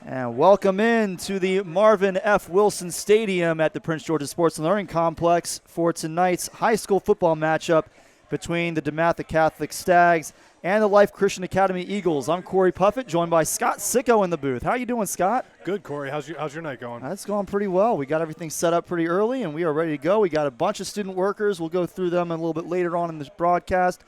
And welcome in to the Marvin F. Wilson Stadium at the Prince George's Sports and Learning Complex for tonight's high school football matchup between the DeMatha Catholic Stags and the Life Christian Academy Eagles. I'm Corey Puffett, joined by Scott Sicko in the booth. How you doing, Scott? Good, Corey. How's your night going? It's going pretty well. We got everything set up pretty early, and we are ready to go. We got a bunch of student workers. We'll go through them a little bit later on in this broadcast.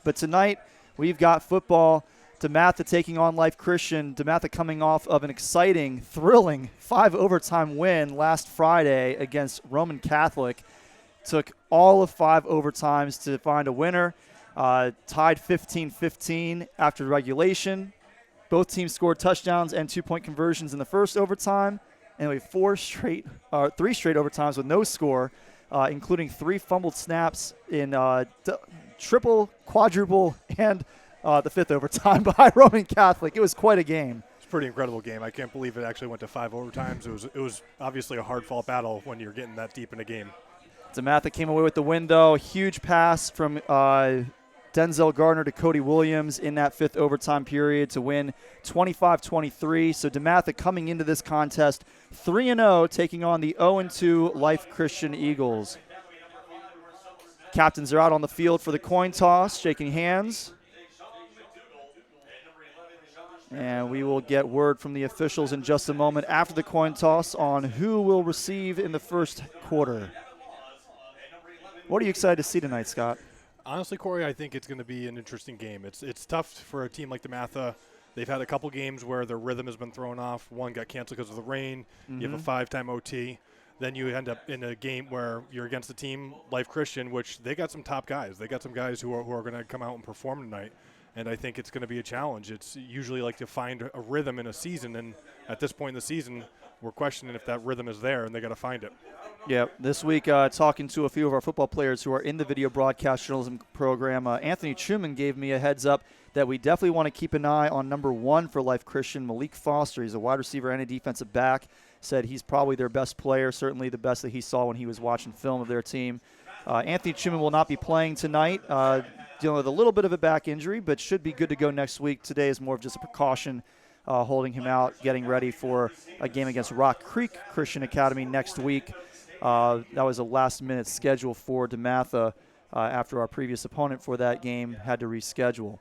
But tonight, we've got football. DeMatha taking on Life Christian. DeMatha coming off of an exciting, thrilling 5-overtime win last Friday against Roman Catholic. Took all of 5 overtimes to find a winner. Tied 15-15 after regulation. Both teams scored touchdowns and 2-point conversions in the first overtime. And we have 3 straight overtimes with no score, including 3 fumbled snaps in triple, quadruple, and the 5th overtime by Roman Catholic. It was quite a game. It's a pretty incredible game. I can't believe it actually went to 5 overtimes. It was obviously a hard-fought battle when you're getting that deep in a game. DeMatha came away with the win, though. Huge pass from Denzel Gardner to Cody Williams in that 5th overtime period to win 25-23. So DeMatha coming into this contest 3-0, taking on the 0-2 Life Christian Eagles. Captains are out on the field for the coin toss, shaking hands. And we will get word from the officials in just a moment after the coin toss on who will receive in the first quarter. What are you excited to see tonight, Scott? Honestly, Corey, I think it's going to be an interesting game. It's tough for a team like DeMatha. They've had a couple games where their rhythm has been thrown off. One got canceled because of the rain. Mm-hmm. You have a 5-time OT. Then you end up in a game where you're against a team, Life Christian, which they got some top guys. They got some guys who are going to come out and perform tonight. And I think it's going to be a challenge. It's usually like to find a rhythm in a season, and at this point in the season, we're questioning if that rhythm is there, and they got to find it. Yeah, this week talking to a few of our football players who are in the video broadcast journalism program, Anthony Truman gave me a heads up that we definitely want to keep an eye on number 1 for Life Christian, Malik Foster. He's a wide receiver and a defensive back. Said he's probably their best player, certainly the best that he saw when he was watching film of their team. Anthony Truman will not be playing tonight, dealing with a little bit of a back injury, but should be good to go next week. Today is more of just a precaution, holding him out, getting ready for a game against Rock Creek Christian Academy next week. That was a last-minute schedule for DeMatha after our previous opponent for that game had to reschedule.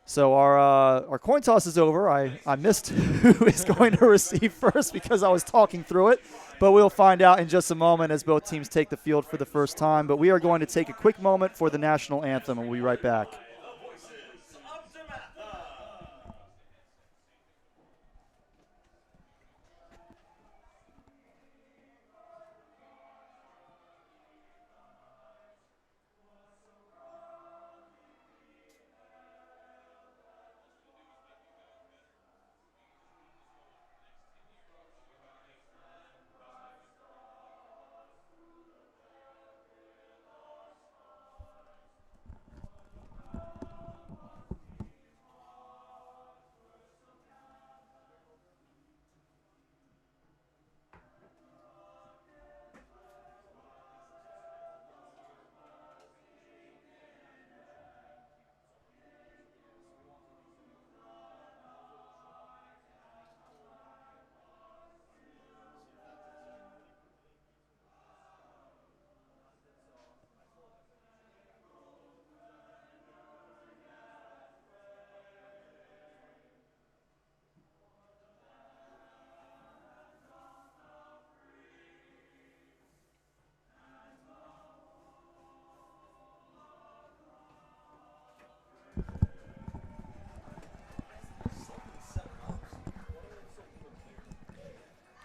So our coin toss is over. I missed who is going to receive first because I was talking through it, but we'll find out in just a moment as both teams take the field for the first time. But we are going to take a quick moment for the national anthem, and we'll be right back.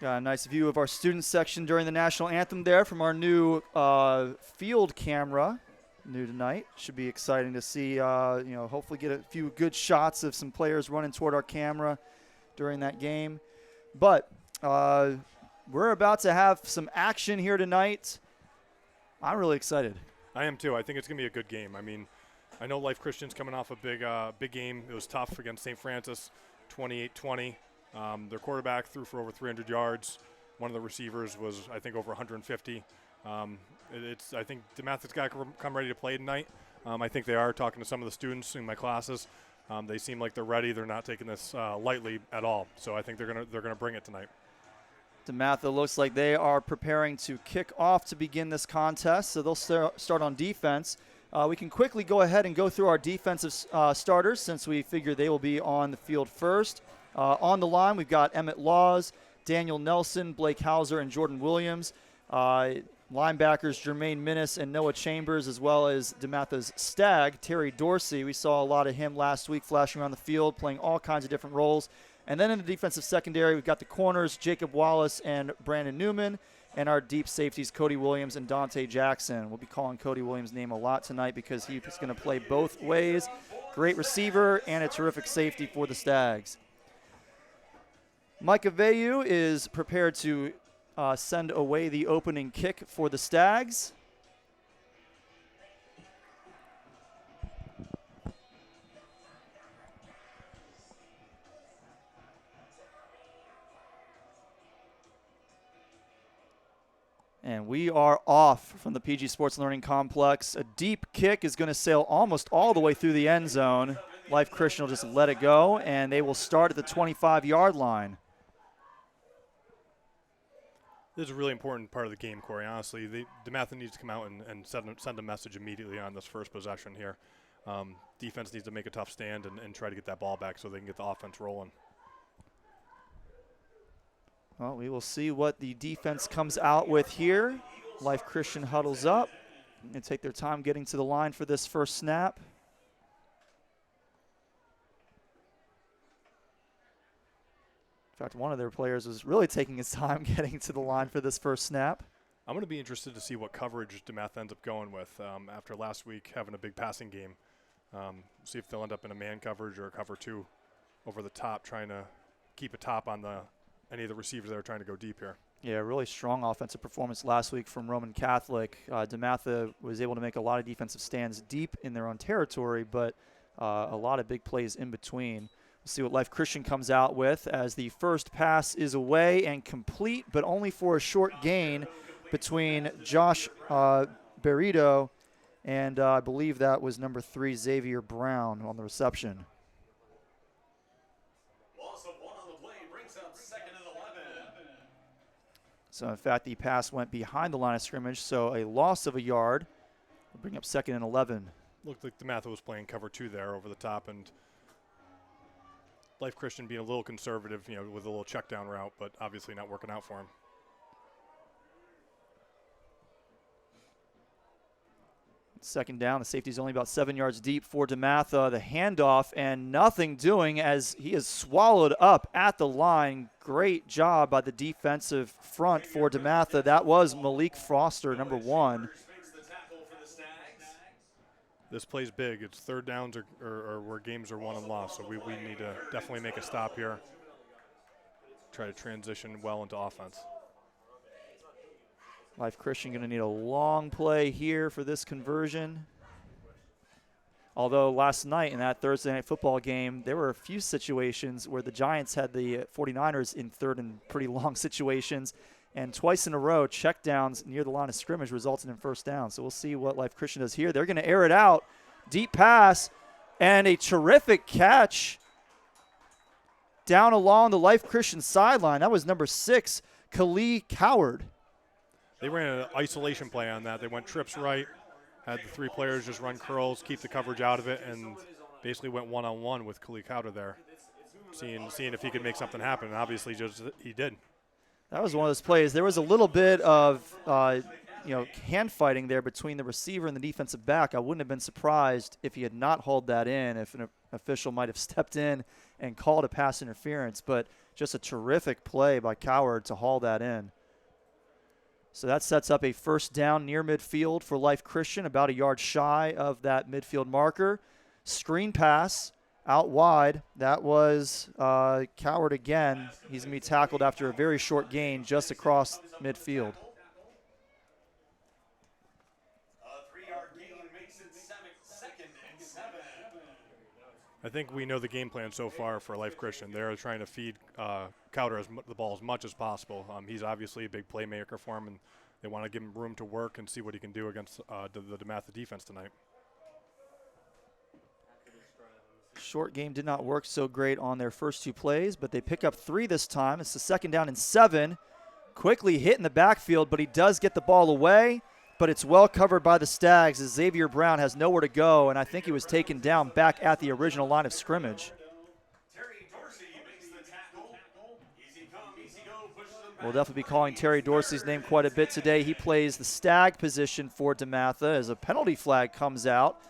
Got a nice view of our student section during the national anthem there from our new field camera. New tonight. Should be exciting to see, hopefully get a few good shots of some players running toward our camera during that game. But we're about to have some action here tonight. I'm really excited. I am too. I think it's going to be a good game. I mean, I know Life Christian's coming off a big game. It was tough against St. Francis, 28-20. Their quarterback threw for over 300 yards. One of the receivers was, I think, over 150. I think DeMatha's got to come ready to play tonight. I think they are, talking to some of the students in my classes. They seem like they're ready. They're not taking this lightly at all. So I think they're gonna bring it tonight. DeMatha looks like they are preparing to kick off to begin this contest, so they'll start on defense. We can quickly go ahead and go through our defensive starters since we figure they will be on the field first. On the line, we've got Emmett Laws, Daniel Nelson, Blake Hauser, and Jordan Williams. Linebackers Jermaine Minnis and Noah Chambers, as well as DeMatha's Stag, Terry Dorsey. We saw a lot of him last week flashing around the field, playing all kinds of different roles. And then in the defensive secondary, we've got the corners, Jacob Wallace and Brandon Newman, and our deep safeties, Cody Williams and Dante Jackson. We'll be calling Cody Williams' name a lot tonight because he's going to play both ways. Great receiver and a terrific safety for the Stags. Micah Veyu is prepared to send away the opening kick for the Stags. And we are off from the PG Sports Learning Complex. A deep kick is going to sail almost all the way through the end zone. Life Christian will just let it go, and they will start at the 25-yard line. This is a really important part of the game, Corey. Honestly, DeMatha needs to come out and send a message immediately on this first possession here. Defense needs to make a tough stand and try to get that ball back so they can get the offense rolling. Well, we will see what the defense comes out with here. Life Christian huddles up and take their time getting to the line for this first snap. In fact, one of their players was really taking his time getting to the line for this first snap. I'm going to be interested to see what coverage DeMatha ends up going with after last week having a big passing game. See if they'll end up in a man coverage or a cover two over the top, trying to keep a top on any of the receivers that are trying to go deep here. Yeah, really strong offensive performance last week from Roman Catholic. DeMatha was able to make a lot of defensive stands deep in their own territory, but a lot of big plays in between. We'll see what Life Christian comes out with as the first pass is away and complete, but only for a short gain between Josh Berito and I believe that was number 3, Xavier Brown, on the reception. So, in fact, the pass went behind the line of scrimmage, so a loss of a yard will bring up 2nd and 11. Looked like DeMatha was playing cover two there over the top, and Life Christian being a little conservative, with a little check down route, but obviously not working out for him. Second down, the safety's only about 7 yards deep for DeMatha. The handoff and nothing doing as he is swallowed up at the line. Great job by the defensive front for DeMatha. That was Malik Foster, number 1. This play's big. It's third downs or where games are won and lost, so we need to definitely make a stop here. Try to transition well into offense. Life Christian going to need a long play here for this conversion. Although last night in that Thursday night football game, there were a few situations where the Giants had the 49ers in third and pretty long situations, and twice in a row, checkdowns near the line of scrimmage resulted in first down. So we'll see what Life Christian does here. They're going to air it out. Deep pass and a terrific catch down along the Life Christian sideline. That was number 6, Khalil Coward. They ran an isolation play on that. They went trips right, had the 3 players just run curls, keep the coverage out of it, and basically went one-on-one with Khalil Cowder there, seeing if he could make something happen, and obviously he did. That was one of those plays. There was a little bit of hand fighting there between the receiver and the defensive back. I wouldn't have been surprised if he had not hauled that in, if an official might have stepped in and called a pass interference, but just a terrific play by Coward to haul that in. So that sets up a first down near midfield for Life Christian, about a yard shy of that midfield marker. Screen pass out wide. That was Coward again. He's going to be tackled after a very short gain just across midfield. I think we know the game plan so far for Life Christian. They're trying to feed Cowder the ball as much as possible. He's obviously a big playmaker for him, and they want to give him room to work and see what he can do against the DeMatha defense tonight. Short game did not work so great on their first 2 plays, but they pick up 3 this time. It's the 2nd down and 7. Quickly hit in the backfield, but he does get the ball away, but it's well covered by the Stags as Xavier Brown has nowhere to go, and I think he was taken down back at the original line of scrimmage. We'll definitely be calling Terry Dorsey's name quite a bit today. He plays the Stag position for DeMatha as a penalty flag comes out.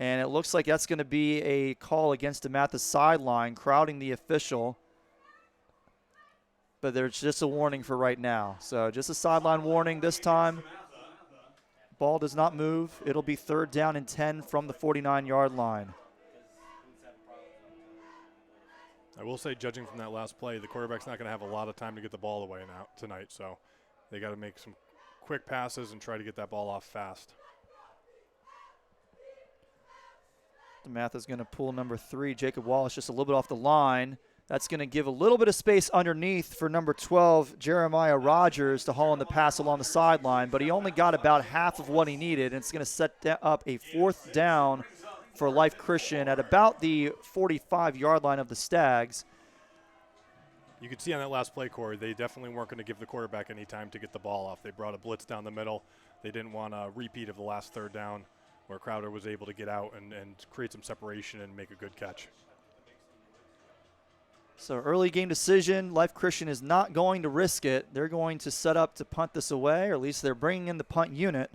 And it looks like that's going to be a call against DeMatha's sideline, crowding the official. But there's just a warning for right now. So just a sideline warning this time. Ball does not move. It'll be 3rd down and 10 from the 49-yard line. I will say, judging from that last play, the quarterback's not going to have a lot of time to get the ball away now tonight. So they got to make some quick passes and try to get that ball off fast. DeMatha's going to pull number 3, Jacob Wallace, just a little bit off the line. That's going to give a little bit of space underneath for number 12, Jeremiah Rogers, to haul in the pass along the sideline, but he only got about half of what he needed, and it's going to set up a 4th down for Life Christian at about the 45-yard line of the Stags. You could see on that last play, Corey, they definitely weren't going to give the quarterback any time to get the ball off. They brought a blitz down the middle. They didn't want a repeat of the last 3rd down where Crowder was able to get out and create some separation and make a good catch. So early game decision, Life Christian is not going to risk it. They're going to set up to punt this away, or at least they're bringing in the punt unit.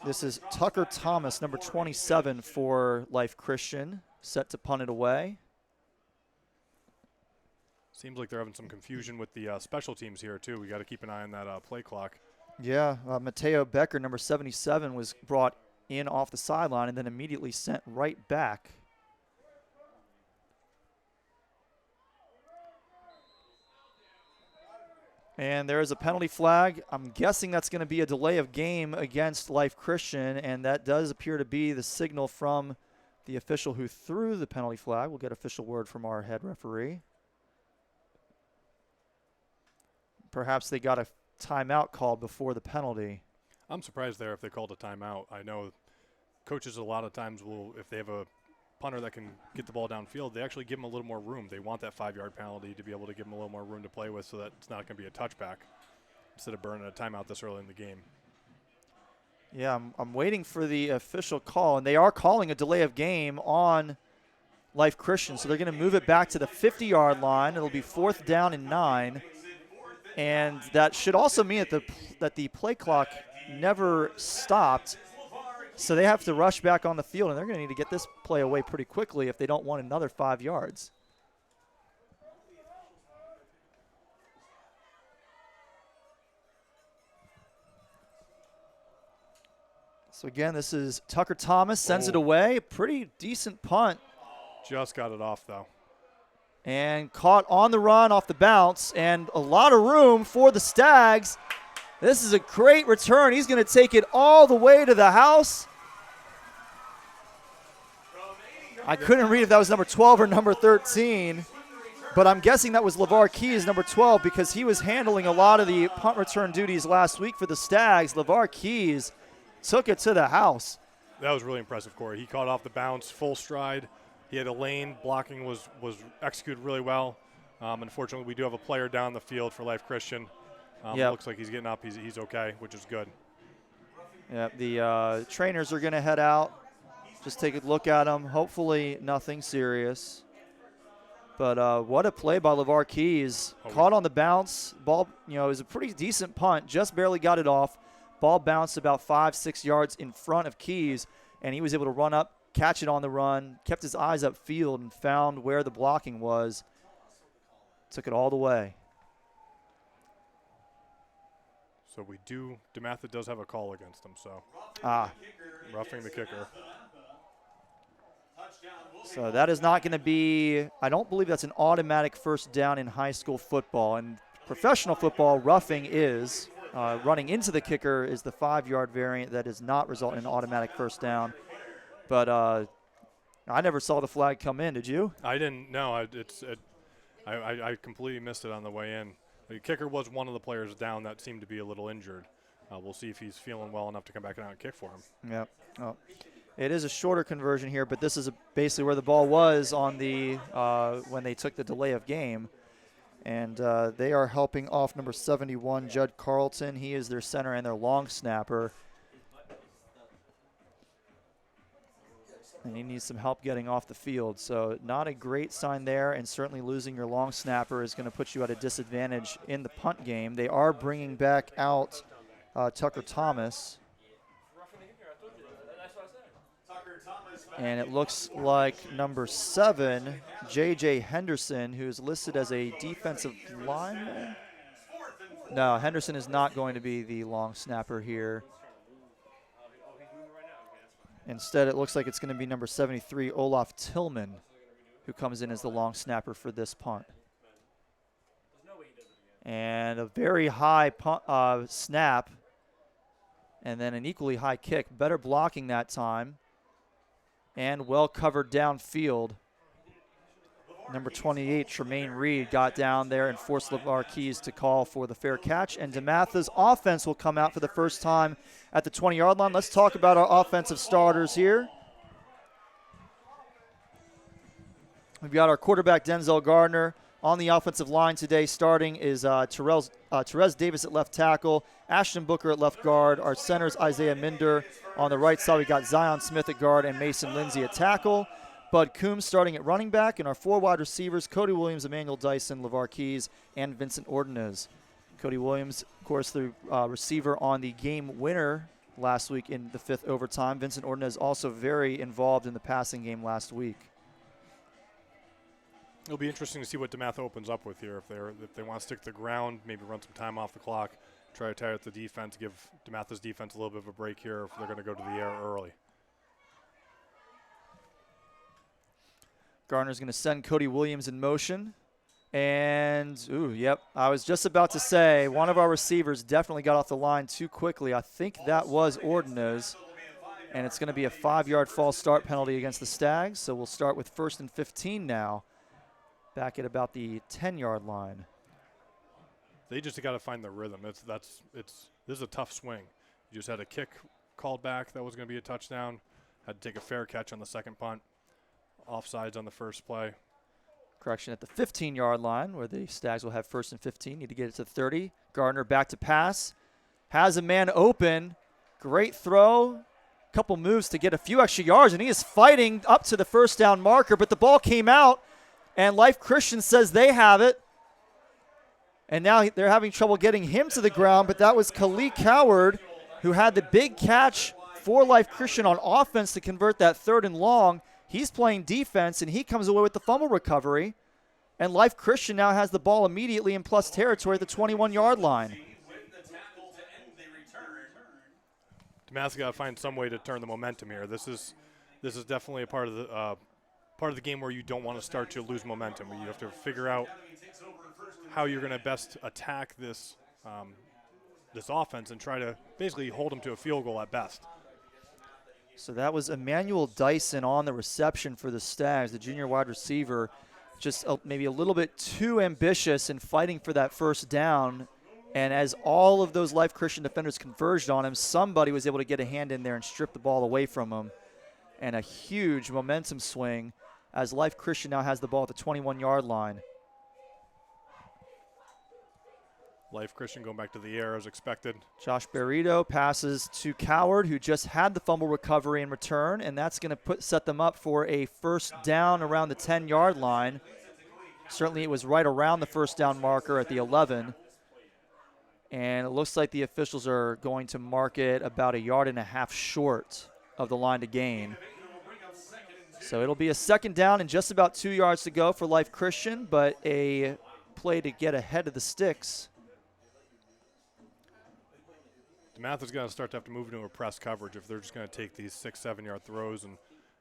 This is Tucker Thomas, number 27 for Life Christian, set to punt it away. Seems like they're having some confusion with the special teams here, too. We got to keep an eye on that play clock. Yeah, Mateo Becker, number 77, was brought in off the sideline and then immediately sent right back. And there is a penalty flag. I'm guessing that's going to be a delay of game against Life Christian, and that does appear to be the signal from the official who threw the penalty flag. We'll get official word from our head referee. Perhaps they got a timeout called before the penalty. I'm surprised there if they called a timeout. I know coaches a lot of times will, if they have a punter that can get the ball downfield, they actually give them a little more room. They want that 5-yard penalty to be able to give them a little more room to play with so that it's not going to be a touchback instead of burning a timeout this early in the game. Yeah, I'm waiting for the official call, and they are calling a delay of game on Life Christian, so they're going to move it back to the 50-yard line. It'll be 4th down and 9, and that should also mean that the play clock never stopped. So they have to rush back on the field, and they're going to need to get this play away pretty quickly if they don't want another 5 yards. So again, this is Tucker Thomas, sends it away. Pretty decent punt. Just got it off, though. And caught on the run off the bounce, and a lot of room for the Stags. This is a great return. He's going to take it all the way to the house. I couldn't read if that was number 12 or number 13, but I'm guessing that was LeVar Keys, number 12, because he was handling a lot of the punt return duties last week for the Stags. LeVar Keys took it to the house. That was really impressive, Corey. He caught off the bounce, full stride. He had a lane. Blocking was executed really well. Unfortunately, we do have a player down the field for Life Christian. Yep. Looks like he's getting up. He's okay, which is good. Yeah, the trainers are going to head out. Just take a look at him. Hopefully nothing serious. But what a play by LeVar Keys. Caught on the bounce. Ball, it was a pretty decent punt. Just barely got it off. Ball bounced about 5-6 yards in front of Keys, and he was able to run up, catch it on the run, kept his eyes upfield, and found where the blocking was. Took it all the way. So DeMatha does have a call against him, so. Roughing the kicker. So that is not going to be, I don't believe that's an automatic 1st down in high school football. In professional football, roughing is. Running into the kicker is the 5-yard variant that does not result in an automatic 1st down. But I never saw the flag come in. Did you? I didn't. No, I completely missed it on the way in. The kicker was one of the players down that seemed to be a little injured. We'll see if he's feeling well enough to come back out and kick for him. Yeah. Oh. It is a shorter conversion here, but this is basically where the ball was on the when they took the delay of game. And they are helping off number 71, Judd Carlton. He is their center and their long snapper. And he needs some help getting off the field. So not a great sign there, and certainly losing your long snapper is going to put you at a disadvantage in the punt game. They are bringing back out Tucker Thomas. And it looks like number 7, J.J. Henderson, who is listed as a defensive lineman. No, Henderson is not going to be the long snapper here. Instead, it looks like it's going to be number 73, Olaf Tillman, who comes in as the long snapper for this punt. And a very high snap, and then an equally high kick. Better blocking that time. And well covered downfield. Number 28, Tremaine Reed, got down there and forced LeVar Keys to call for the fair catch. And DeMatha's offense will come out for the first time at the 20-yard line. Let's talk about our offensive starters here. We've got our quarterback, Denzel Gardner. On the offensive line today, starting is Therese Davis at left tackle, Ashton Booker at left guard. Our centers, Isaiah Minder. On the right side, we got Zion Smith at guard and Mason Lindsay at tackle. Bud Coombs starting at running back. And our 4 wide receivers, Cody Williams, Emmanuel Dyson, LeVar Keys, and Vincent Ordonez. Cody Williams, of course, the receiver on the game winner last week in the 5th overtime. Vincent Ordonez also very involved in the passing game last week. It'll be interesting to see what DeMatha opens up with here. If they want to stick to the ground, maybe run some time off the clock, try to tire out the defense, give DeMatha's defense a little bit of a break here if they're going to go to the air early. Gardner's going to send Cody Williams in motion. And, I was just about to say one of our receivers definitely got off the line too quickly. I think that was Ordonez. And it's going to be a 5-yard false start penalty against the Stags. So we'll start with 1st and 15 now. Back at about the 10-yard line. They just got to find the rhythm. This is a tough swing. You just had a kick called back that was going to be a touchdown. Had to take a fair catch on the second punt. Offsides on the first play. Correction at the 15-yard line where the Stags will have 1st and 15. Need to get it to 30. Gardner back to pass. Has a man open. Great throw. Couple moves to get a few extra yards, and he is fighting up to the first down marker, but the ball came out. And Life Christian says they have it. And now they're having trouble getting him to the ground, but that was Khalid Coward who had the big catch for Life Christian on offense to convert that 3rd and long. He's playing defense, and he comes away with the fumble recovery. And Life Christian now has the ball immediately in plus territory at the 21-yard line. DeMatha got to find some way to turn the momentum here. This is definitely a part of the game where you don't want to start to lose momentum. You have to figure out how you're going to best attack this offense and try to basically hold them to a field goal at best. So that was Emmanuel Dyson on the reception for the Stags, the junior wide receiver, just maybe a little bit too ambitious in fighting for that first down. And as all of those Life Christian defenders converged on him, somebody was able to get a hand in there and strip the ball away from him. And a huge momentum swing as Life Christian now has the ball at the 21-yard line. Life Christian going back to the air as expected. Josh Barreto passes to Coward, who just had the fumble recovery and return, and that's going to set them up for a first down around the 10-yard line. Certainly it was right around the first down marker at the 11. And it looks like the officials are going to mark it about 1.5 yards short of the line to gain. So it'll be a 2nd down and just about 2 yards to go for Life Christian, but a play to get ahead of the sticks. DeMatha's going to start to have to move into a press coverage if they're just going to take these 6-7 yard throws and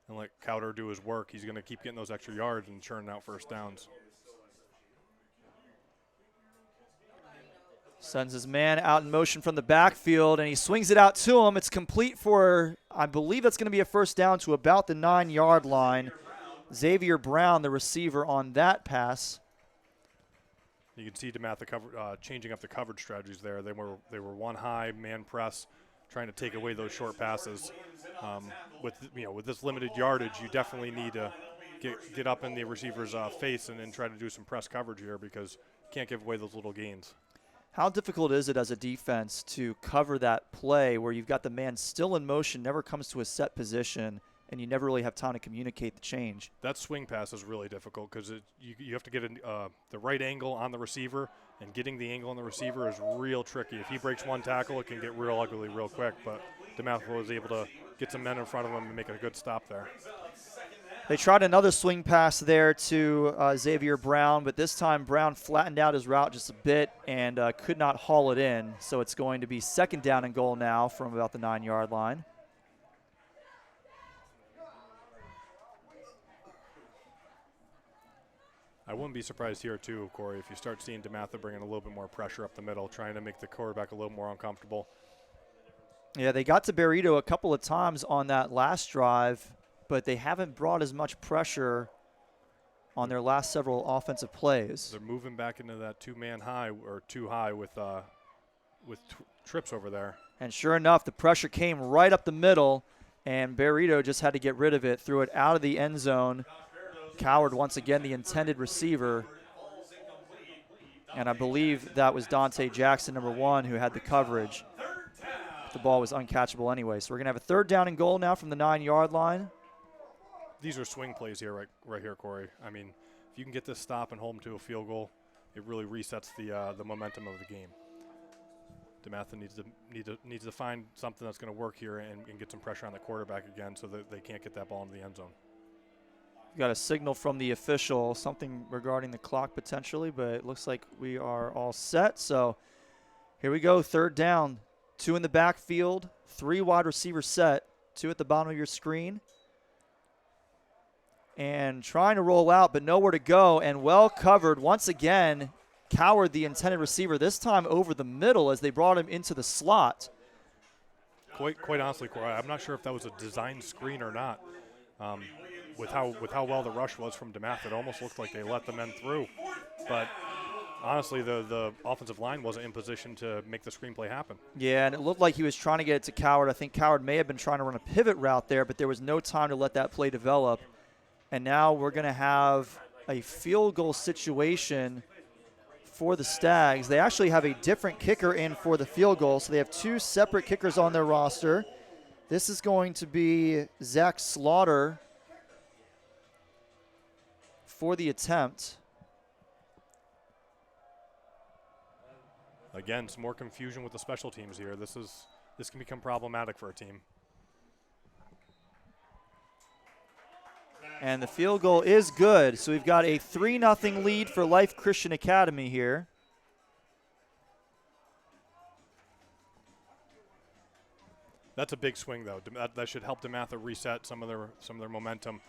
let Cowder do his work. He's going to keep getting those extra yards and churning out first downs. Sends his man out in motion from the backfield, and he swings it out to him. It's complete for, I believe that's going to be a first down to about the 9-yard line. Xavier Brown, the receiver on that pass. You can see DeMatha changing up the coverage strategies there. They were one high man press, trying to take away those short passes. With this limited yardage, you definitely need to get up in the receiver's face and try to do some press coverage here, because you can't give away those little gains. How difficult is it as a defense to cover that play where you've got the man still in motion, never comes to a set position, and you never really have time to communicate the change? That swing pass is really difficult because you have to get the right angle on the receiver, and getting the angle on the receiver is real tricky. If he breaks one tackle, it can get real ugly real quick, but DeMatha was able to get some men in front of him and make a good stop there. They tried another swing pass there to Xavier Brown, but this time Brown flattened out his route just a bit and could not haul it in. So it's going to be 2nd down and goal now from about the 9-yard line. I wouldn't be surprised here too, Corey, if you start seeing DeMatha bringing a little bit more pressure up the middle, trying to make the quarterback a little more uncomfortable. Yeah, they got to Barreto a couple of times on that last drive, but they haven't brought as much pressure on their last several offensive plays. They're moving back into that two-man high or too high with trips over there. And sure enough, the pressure came right up the middle, and Barreto just had to get rid of it, threw it out of the end zone. Coward, once again, the intended receiver. And I believe that was Dante Jackson, number 1, who had the coverage. The ball was uncatchable anyway. So we're going to have a 3rd down and goal now from the 9-yard line. These are swing plays here, right here, Corey. I mean, if you can get this stop and hold them to a field goal, it really resets the momentum of the game. DeMatha needs to find something that's going to work here and get some pressure on the quarterback again, so that they can't get that ball into the end zone. We got a signal from the official, something regarding the clock potentially, but it looks like we are all set. So here we go, 3rd down. 2 in the backfield, 3 wide receiver set, 2 at the bottom of your screen. And trying to roll out, but nowhere to go, and well covered once again. Coward, the intended receiver, this time over the middle as they brought him into the slot. Quite honestly, Corey, I'm not sure if that was a design screen or not. With how well the rush was from DeMatha, it almost looked like they let the men through. But honestly, the offensive line wasn't in position to make the screenplay happen. Yeah, and it looked like he was trying to get it to Coward. I think Coward may have been trying to run a pivot route there, but there was no time to let that play develop. And now we're going to have a field goal situation for the Stags. They actually have a different kicker in for the field goal, so they have 2 separate kickers on their roster. This is going to be Zach Slaughter for the attempt. Again, some more confusion with the special teams here. This can become problematic for a team. And the field goal is good. So we've got a 3-0 lead for Life Christian Academy here. That's a big swing, though. That should help DeMatha reset some of their momentum.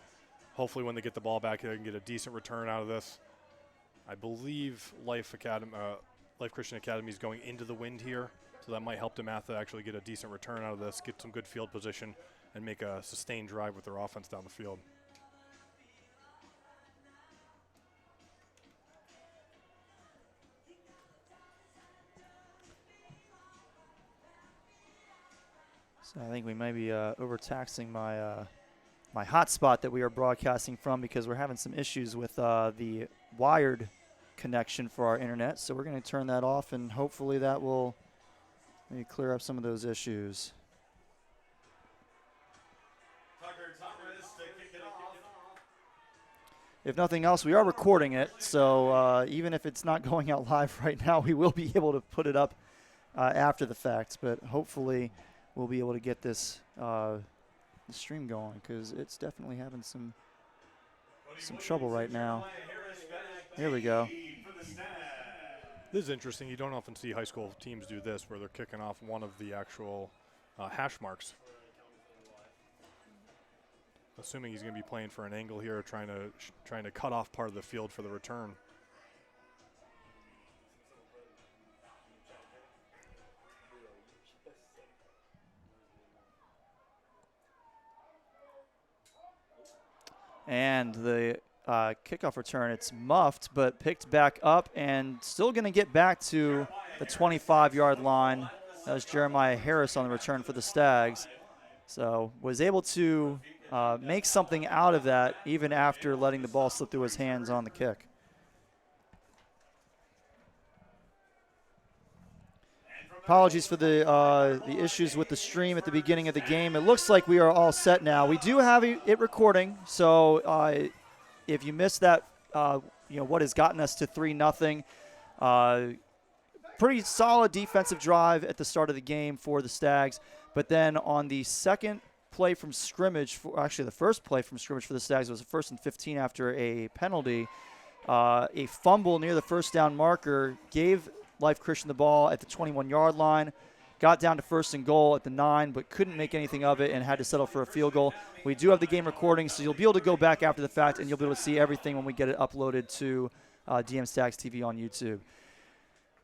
Hopefully when they get the ball back, they can get a decent return out of this. I believe Life Christian Academy is going into the wind here, so that might help DeMatha actually get a decent return out of this, get some good field position, and make a sustained drive with their offense down the field. So I think we may be overtaxing my my hotspot that we are broadcasting from, because we're having some issues with the wired connection for our internet. So we're going to turn that off, and hopefully that will maybe clear up some of those issues. If nothing else, we are recording it, so even if it's not going out live right now, we will be able to put it up after the fact. But hopefully we'll be able to get this the stream going, because it's definitely having some trouble right now. Here we go. This is interesting. You don't often see high school teams do this, where they're kicking off one of the actual hash marks. Assuming he's going to be playing for an angle here, trying to cut off part of the field for the return. And the kickoff return, it's muffed, but picked back up and still going to get back to the 25-yard line. That was Jeremiah Harris on the return for the Stags. So was able to make something out of that even after letting the ball slip through his hands on the kick. Apologies for the issues with the stream at the beginning of the game. It looks like we are all set now. We do have it recording, so if you missed that, what has gotten us to 3-0. Pretty solid defensive drive at the start of the game for the Stags, but then on the second play from scrimmage, the first play from scrimmage for the Stags was a 1st and 15 after a penalty. A fumble near the first down marker gave Life Christian the ball at the 21-yard line, got down to 1st and goal at the 9, but couldn't make anything of it and had to settle for a field goal. We do have the game recording, so you'll be able to go back after the fact and you'll be able to see everything when we get it uploaded to DM Stags TV on YouTube.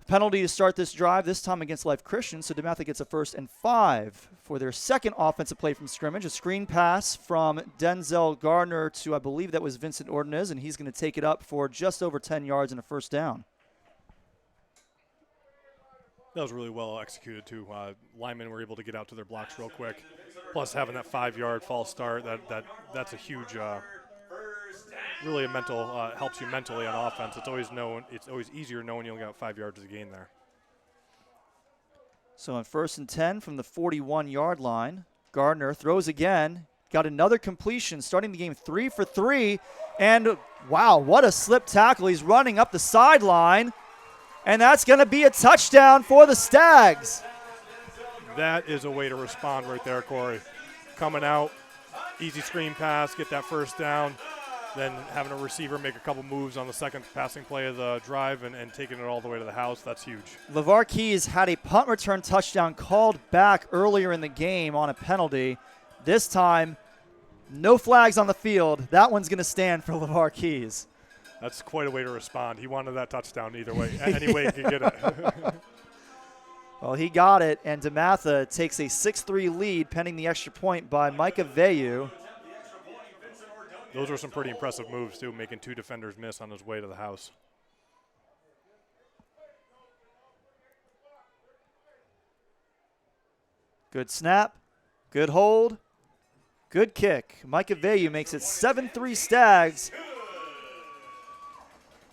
Penalty to start this drive, this time against Life Christian, so DeMatha gets a 1st and 5 for their second offensive play from scrimmage. A screen pass from Denzel Gardner to, I believe that was Vincent Ordonez, and he's going to take it up for just over 10 yards and a 1st down. That was really well executed, too. Linemen were able to get out to their blocks real quick. Plus, having that 5-yard false start, that's a huge, really a mental, helps you mentally on offense. It's always easier knowing you only got 5 yards to gain there. So on 1st and 10 from the 41-yard line, Gardner throws again, got another completion, starting the game 3 for 3. And, wow, what a slip tackle. He's running up the sideline. And that's going to be a touchdown for the Stags. That is a way to respond right there, Corey. Coming out, easy screen pass, get that 1st down, then having a receiver make a couple moves on the second passing play of the drive and taking it all the way to the house. That's huge. LeVar Keys had a punt return touchdown called back earlier in the game on a penalty. This time, no flags on the field. That one's going to stand for LeVar Keys. That's quite a way to respond. He wanted that touchdown either way, any way he could get it. Well, he got it, and DeMatha takes a 6-3 lead pending the extra point by Micah Veyu. Those were some pretty impressive moves, too, making 2 defenders miss on his way to the house. Good snap, good hold, good kick. Micah Veyu makes it 7-3 Stags.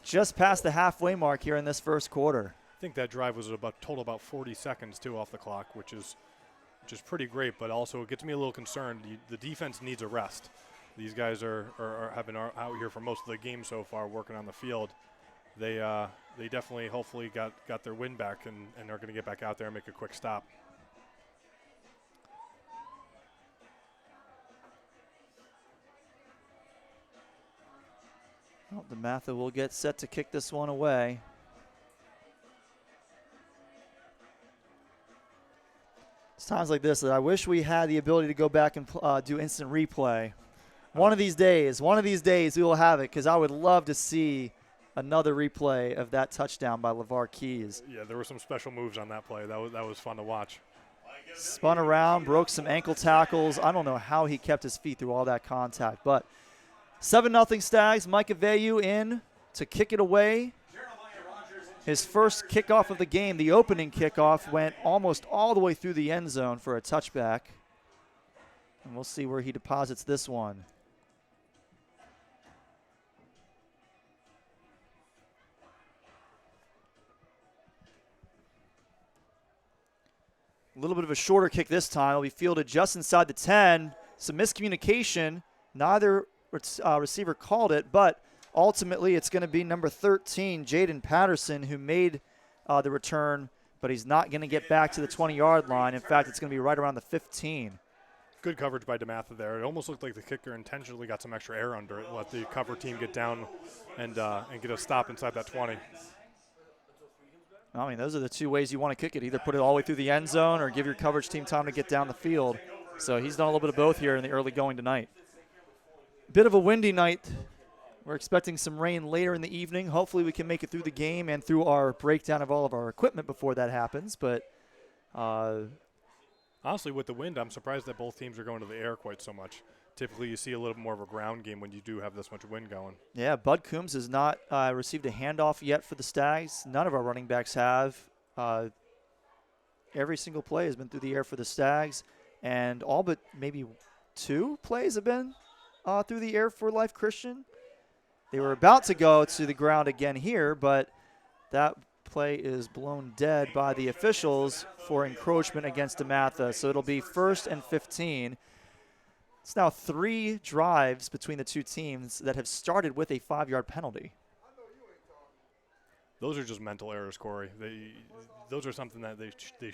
Just past the halfway mark here in this first quarter. I think that drive was total about 40 seconds, too, off the clock, which is pretty great, but also it gets me a little concerned. The defense needs a rest. These guys have been out here for most of the game so far working on the field. They definitely, hopefully, got their wind back and are going to get back out there and make a quick stop. Well, DeMatha will get set to kick this one away. It's times like this that I wish we had the ability to go back and do instant replay. One of these days we will have it, because I would love to see another replay of that touchdown by LeVar Keys. Yeah, there were some special moves on that play. That was fun to watch. Spun around, broke some ankle tackles. I don't know how he kept his feet through all that contact, but 7-0 Stags. Micah Veyu in to kick it away. His first kickoff of the game, the opening kickoff, went almost all the way through the end zone for a touchback. And we'll see where he deposits this one. A little bit of a shorter kick this time. It'll be fielded just inside the 10. Some miscommunication. Neither receiver called it, but ultimately it's going to be number 13, Jaden Patterson, who made the return, but he's not going to get back to the 20-yard line. In fact, it's going to be right around the 15. Good coverage by DeMatha there. It almost looked like the kicker intentionally got some extra air under it, let the cover team get down and get a stop inside that 20. I mean, those are the two ways you want to kick it. Either put it all the way through the end zone or give your coverage team time to get down the field. So he's done a little bit of both here in the early going tonight. Bit of a windy night. We're expecting some rain later in the evening. Hopefully we can make it through the game and through our breakdown of all of our equipment before that happens. But honestly, with the wind, I'm surprised that both teams are going to the air quite so much. Typically, you see a little more of a ground game when you do have this much wind going. Yeah, Bud Coombs has not received a handoff yet for the Stags. None of our running backs have. Every single play has been through the air for the Stags, and all but maybe 2 plays have been through the air for Life Christian. They were about to go to the ground again here, but that play is blown dead by the officials for encroachment against DeMatha. So it'll be 1st and 15. It's now 3 drives between the 2 teams that have started with a 5-yard penalty. Those are just mental errors, Corey. Those are something that they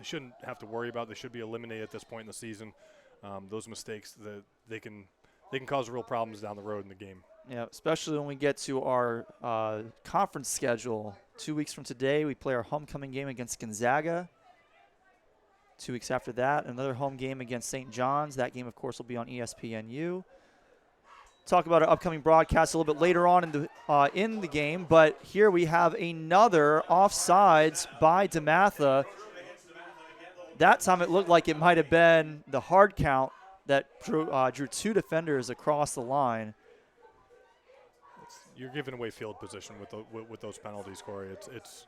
shouldn't have to worry about. They should be eliminated at this point in the season. Those mistakes that they can cause real problems down the road in the game. Yeah, especially when we get to our conference schedule. 2 weeks from today, we play our homecoming game against Gonzaga. 2 weeks after that, another home game against St. John's. That game, of course, will be on ESPNU. Talk about our upcoming broadcast a little bit later on in the game, but here we have another offsides by DeMatha. That time it looked like it might have been the hard count that drew 2 defenders across the line. You're giving away field position with those penalties, Corey. It's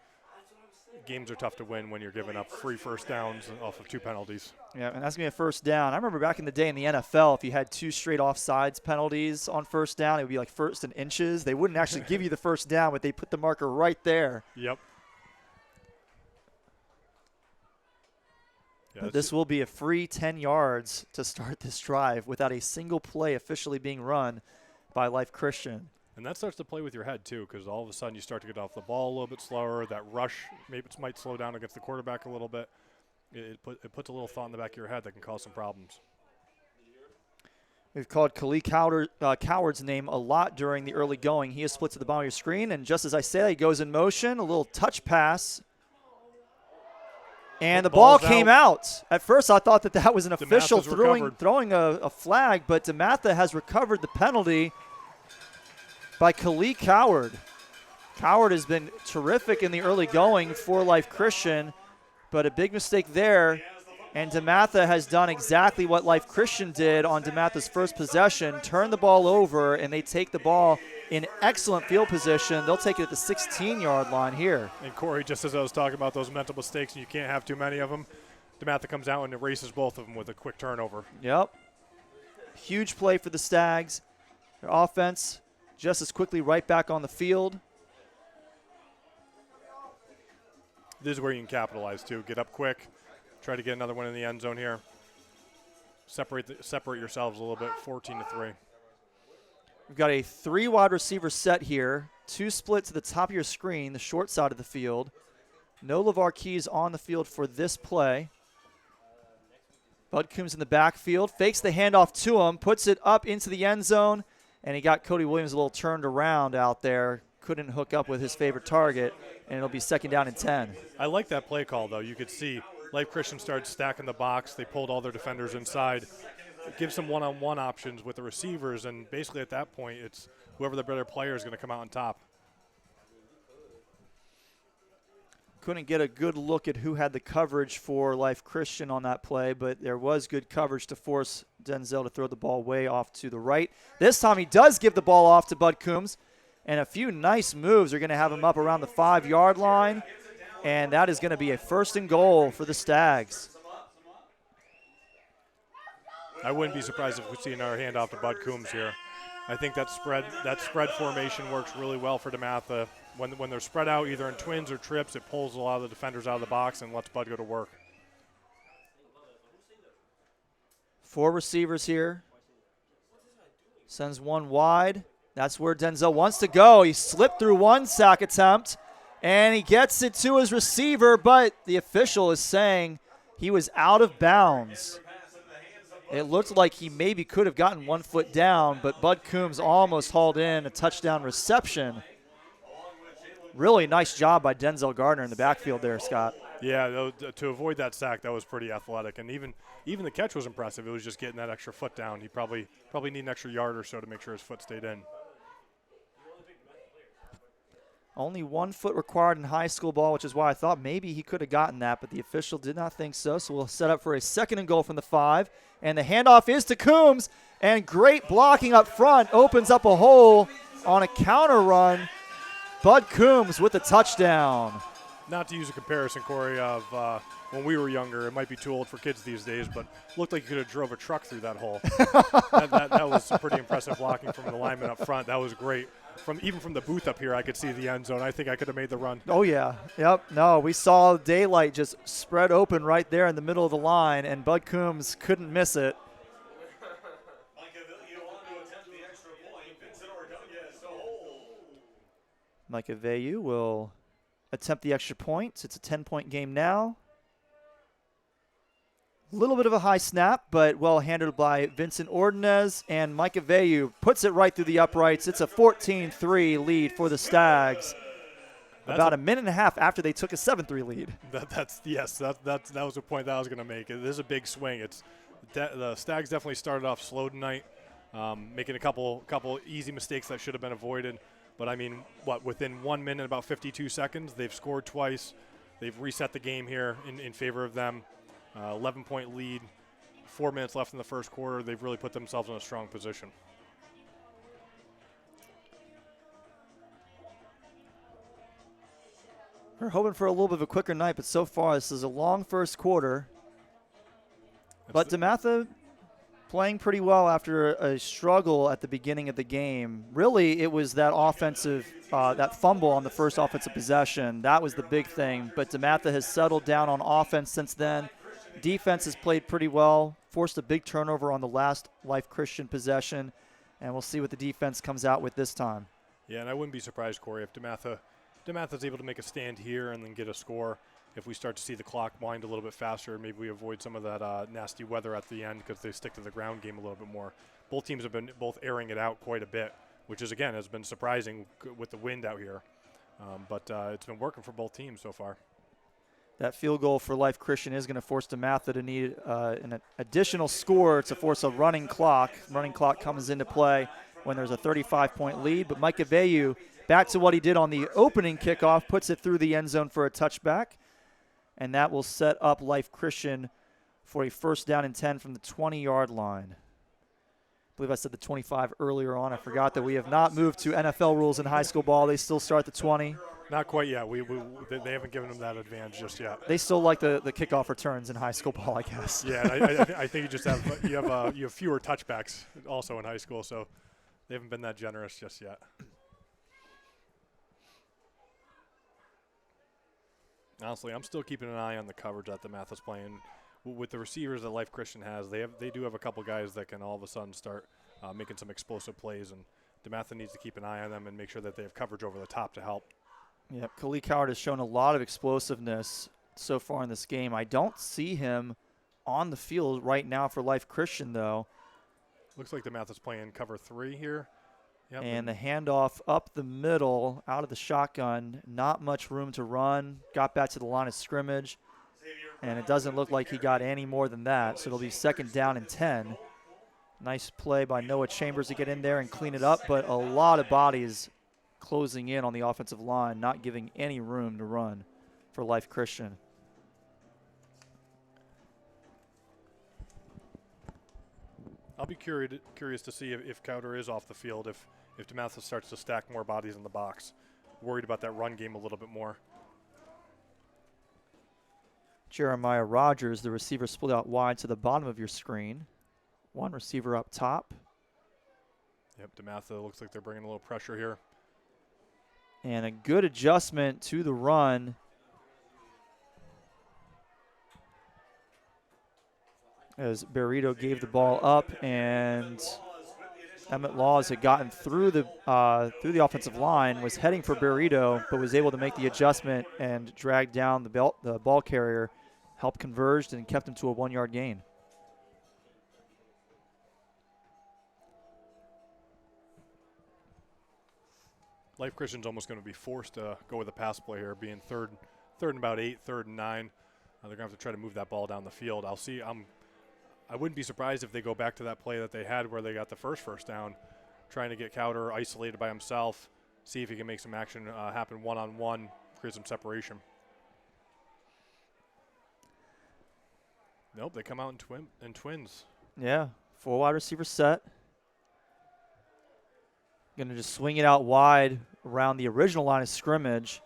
games are tough to win when you're giving up free first downs off of 2 penalties. Yeah, and that's going to be a first down. I remember back in the day in the NFL, if you had 2 straight offsides penalties on first down, it would be like 1st and inches. They wouldn't actually give you the first down, but they put the marker right there. Yep. Yeah, but this will be a free 10 yards to start this drive without a single play officially being run by Life Christian. And that starts to play with your head, too, because all of a sudden you start to get off the ball a little bit slower. That rush maybe it might slow down against the quarterback a little bit. It puts a little thought in the back of your head that can cause some problems. We've called Khalid Coward's name a lot during the early going. He is split to the bottom of your screen, and just as I say, he goes in motion, a little touch pass. And the ball came out. At first, I thought that was an official throwing a flag, but DeMatha has recovered the penalty by Khalid Coward. Coward has been terrific in the early going for Life Christian, but a big mistake there. And DeMatha has done exactly what Life Christian did on DeMatha's first possession, turn the ball over, and they take the ball in excellent field position. They'll take it at the 16-yard line here. And Corey, just as I was talking about those mental mistakes, and you can't have too many of them, DeMatha comes out and erases both of them with a quick turnover. Yep. Huge play for the Stags. Their offense just as quickly right back on the field. This is where you can capitalize, too. Get up quick. Try to get another one in the end zone here. Separate yourselves a little bit, 14-3. We've got a 3 wide receiver set here. 2 split to the top of your screen, the short side of the field. No LeVar Keys on the field for this play. Bud Coombs in the backfield, fakes the handoff to him, puts it up into the end zone, and he got Cody Williams a little turned around out there. Couldn't hook up with his favorite target, and it'll be 2nd down and 10. I like that play call, though. You could see Life Christian started stacking the box. They pulled all their defenders inside. It gives some one-on-one options with the receivers, and basically at that point, it's whoever the better player is going to come out on top. Couldn't get a good look at who had the coverage for Life Christian on that play, but there was good coverage to force Denzel to throw the ball way off to the right. This time he does give the ball off to Bud Coombs, and a few nice moves are going to have him up around the 5-yard line, and that is going to be a 1st and goal for the Stags. I wouldn't be surprised if we see another handoff to Bud Coombs here. I think that spread formation works really well for DeMatha. When they're spread out either in twins or trips, it pulls a lot of the defenders out of the box and lets Bud go to work. 4 receivers here. Sends one wide. That's where Denzel wants to go. He slipped through one sack attempt, and he gets it to his receiver, but the official is saying he was out of bounds. It looked like he maybe could have gotten 1 foot down, but Bud Coombs almost hauled in a touchdown reception. Really nice job by Denzel Gardner in the backfield there, Scott. Yeah, to avoid that sack, that was pretty athletic. And even the catch was impressive. It was just getting that extra foot down. He probably need an extra yard or so to make sure his foot stayed in. Only 1 foot required in high school ball, which is why I thought maybe he could have gotten that, but the official did not think so. So we'll set up for a 2nd and goal from the 5. And the handoff is to Coombs, and great blocking up front opens up a hole on a counter run. Bud Coombs with the touchdown. Not to use a comparison, Corey, of when we were younger. It might be too old for kids these days, but looked like you could have drove a truck through that hole. that was some pretty impressive blocking from the lineman up front. That was great. Even from the booth up here, I could see the end zone. I think I could have made the run. Oh, yeah. Yep. No, we saw daylight just spread open right there in the middle of the line, and Bud Coombs couldn't miss it. Micah Vayu will attempt the extra point. It's a 10-point game now. A little bit of a high snap, but well handled by Vincent Ordonez, and Micah Vayu puts it right through the uprights. It's a 14-3 lead for the Stags. About a minute and a half after they took a 7-3 lead. That was a point that I was going to make. It is a big swing. The Stags definitely started off slow tonight, making a couple easy mistakes that should have been avoided. But, I mean, within 1 minute, about 52 seconds, they've scored twice. They've reset the game here in favor of them. 11-point lead, 4 minutes left in the first quarter. They've really put themselves in a strong position. We're hoping for a little bit of a quicker night, but so far this is a long first quarter. But DeMatha playing pretty well after a struggle at the beginning of the game. Really, it was that that fumble on the first offensive possession. That was the big thing. But DeMatha has settled down on offense since then. Defense has played pretty well, forced a big turnover on the last Life Christian possession, and we'll see what the defense comes out with this time. Yeah, and I wouldn't be surprised, Corey, if DeMatha's able to make a stand here and then get a score. If we start to see the clock wind a little bit faster, maybe we avoid some of that nasty weather at the end because they stick to the ground game a little bit more. Both teams have been airing it out quite a bit, which is, again, has been surprising with the wind out here. But it's been working for both teams so far. That field goal for Life Christian is going to force DeMatha to need an additional score to force a running clock. Running clock comes into play when there's a 35-point lead. But Micah Vayu, back to what he did on the opening kickoff, puts it through the end zone for a touchback. And that will set up Life Christian for a first down and 10 from the 20-yard line. I believe I said the 25 earlier on. I forgot that we have not moved to NFL rules in high school ball. They still start the 20. Not quite yet. They haven't given them that advantage just yet. They still like the kickoff returns in high school ball, I guess. Yeah, I think you just have fewer touchbacks also in high school, so they haven't been that generous just yet. Honestly, I'm still keeping an eye on the coverage that DeMatha's playing. With the receivers that Life Christian has, they do have a couple guys that can all of a sudden start making some explosive plays, and DeMatha needs to keep an eye on them and make sure that they have coverage over the top to help. Yep, Khalid Howard has shown a lot of explosiveness so far in this game. I don't see him on the field right now for Life Christian, though. Looks like DeMatha's playing cover 3 here. Yep. And the handoff up the middle, out of the shotgun. Not much room to run. Got back to the line of scrimmage. And it doesn't look like he got any more than that. So it'll be second down and 10. Nice play by Noah Chambers to get in there and clean it up. But a lot of bodies closing in on the offensive line, not giving any room to run for Life Christian. I'll be curious to see if Cowder is off the field, if DeMatha starts to stack more bodies in the box. Worried about that run game a little bit more. Jeremiah Rogers, the receiver, split out wide to the bottom of your screen. One receiver up top. Yep, DeMatha looks like they're bringing a little pressure here. And a good adjustment to the run. As Burrito gave the ball up, and Emmett Laws had gotten through the offensive line, was heading for Burrito, but was able to make the adjustment and drag down the ball carrier, helped converged, and kept him to a 1-yard gain. Life Christian's almost going to be forced to go with a pass play here, being third and about 8, 3rd and 9. They're going to have to try to move that ball down the field. I wouldn't be surprised if they go back to that play that they had where they got the first down, trying to get Cowder isolated by himself, see if he can make some action happen one-on-one, create some separation. Nope, they come out in twins. Yeah, 4 wide receiver set. Going to just swing it out wide around the original line of scrimmage.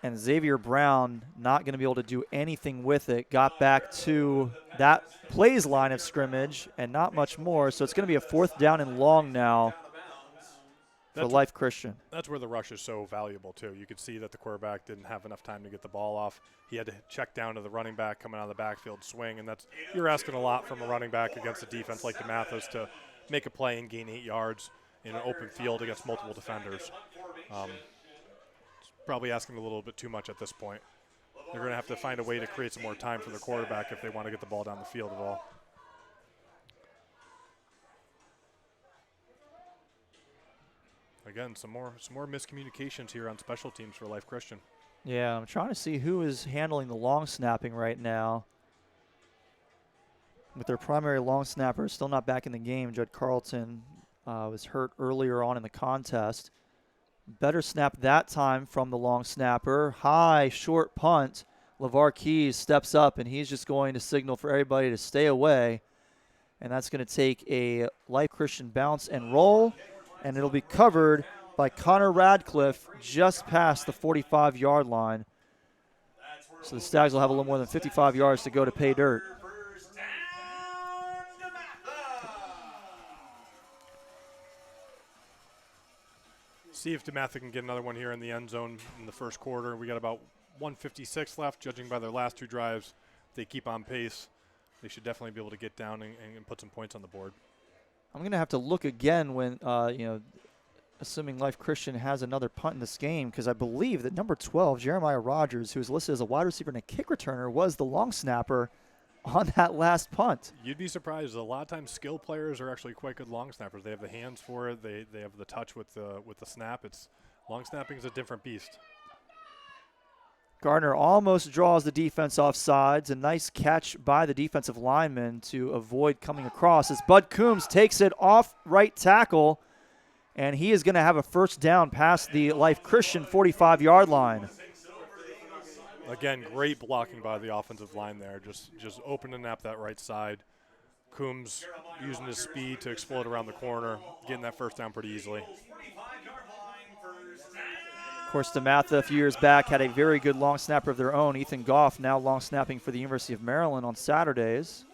And Xavier Brown not going to be able to do anything with it. Got back to that plays line of scrimmage and not much more. So it's going to be a 4th down and long now for Life Christian. That's where the rush is so valuable, too. You could see that the quarterback didn't have enough time to get the ball off. He had to check down to the running back coming out of the backfield swing, and you're asking a lot from a running back against a defense like DeMatha's to make a play and gain 8 yards in an open field against multiple defenders. Probably asking a little bit too much at this point. They're going to have to find a way to create some more time for the quarterback if they want to get the ball down the field at all. Again, some more miscommunications here on special teams for Life Christian. Yeah, I'm trying to see who is handling the long snapping right now. With their primary long snapper still not back in the game, Judd Carlton was hurt earlier on in the contest. Better snap that time from the long snapper. High, short punt. LeVar Keys steps up, and he's just going to signal for everybody to stay away. And that's going to take a Life Christian bounce and roll, and it'll be covered by Connor Radcliffe just past the 45-yard line. So the Stags will have a little more than 55 yards to go to pay dirt. See if DeMatha can get another one here in the end zone in the first quarter. We got about 1:56 left, judging by their last 2 drives. If they keep on pace, they should definitely be able to get down and put some points on the board. I'm going to have to look again when, assuming Life Christian has another punt in this game, because I believe that number 12, Jeremiah Rogers, who is listed as a wide receiver and a kick returner, was the long snapper on that last punt. You'd be surprised. A lot of times skill players are actually quite good long snappers. They have the hands for it. They have the touch with the snap. Long snapping is a different beast. Gardner almost draws the defense off sides. A nice catch by the defensive lineman to avoid coming across as Bud Coombs takes it off right tackle, and he is going to have a first down past the Life Christian 45-yard line. Again, great blocking by the offensive line there. Just opening up that right side. Coombs using his speed to explode around the corner, getting that first down pretty easily. Of course, DeMatha a few years back had a very good long snapper of their own, Ethan Goff, now long snapping for the University of Maryland on Saturdays.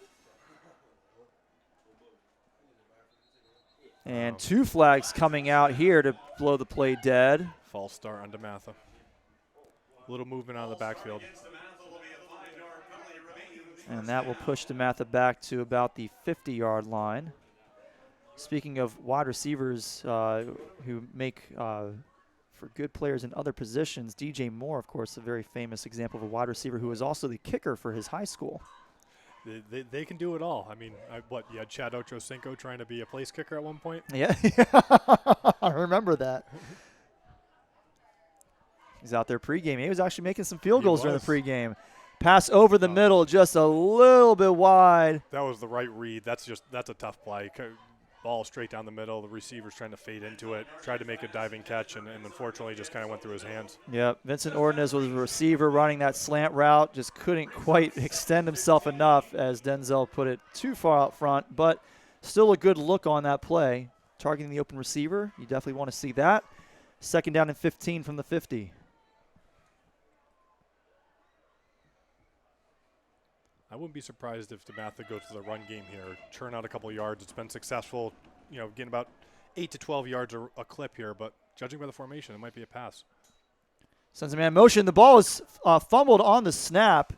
And 2 flags coming out here to blow the play dead. False start on DeMatha. Little movement out of the backfield. And that will push DeMatha back to about the 50-yard line. Speaking of wide receivers who make for good players in other positions, DJ Moore, of course, a very famous example of a wide receiver who was also the kicker for his high school. They can do it all. I mean, you had Chad Ochocinco trying to be a place kicker at one point? Yeah, I remember that. He's out there pregame. He was actually making some field goals during the pregame. Pass over the middle, just a little bit wide. That was the right read. That's a tough play. Ball straight down the middle. The receiver's trying to fade into it. Tried to make a diving catch, and unfortunately just kind of went through his hands. Yep. Vincent Ordonez was the receiver running that slant route. Just couldn't quite extend himself enough, as Denzel put it, too far out front. But still a good look on that play. Targeting the open receiver. You definitely want to see that. 2nd down and 15 from the 50. I wouldn't be surprised if DeMatha goes to the run game here, churn out a couple of yards. It's been successful, getting about 8 to 12 yards a clip here, but judging by the formation, it might be a pass. Sends a man in motion. The ball is fumbled on the snap.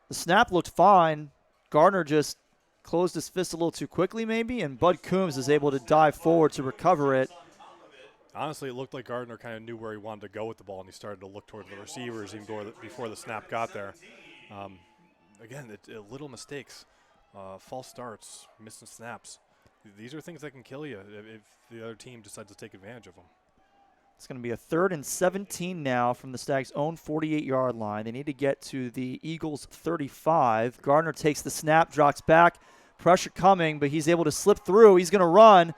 The snap looked fine. Gardner just closed his fist a little too quickly maybe, and Bud Coombs is able to dive forward to recover it. Honestly, it looked like Gardner kind of knew where he wanted to go with the ball, and he started to look toward the receivers even before the snap got there. Again, little mistakes, false starts, missing snaps. These are things that can kill you if the other team decides to take advantage of them. It's going to be a 3rd and 17 now from the Stags' own 48-yard line. They need to get to the Eagles' 35. Gardner takes the snap, drops back, pressure coming, but he's able to slip through. He's going to run.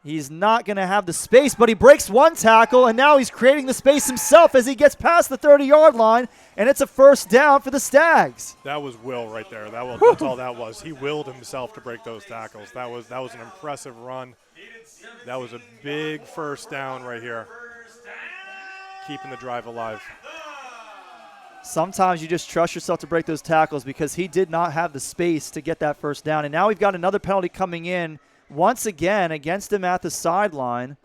He's not going to have the space, but he breaks one tackle, and now he's creating the space himself as he gets past the 30-yard line, and it's a first down for the Stags. That was will right there. That's all that was. He willed himself to break those tackles. That was an impressive run. That was a big first down right here, keeping the drive alive. Sometimes you just trust yourself to break those tackles because he did not have the space to get that first down. And now we've got another penalty coming in once again against DeMatha's sideline.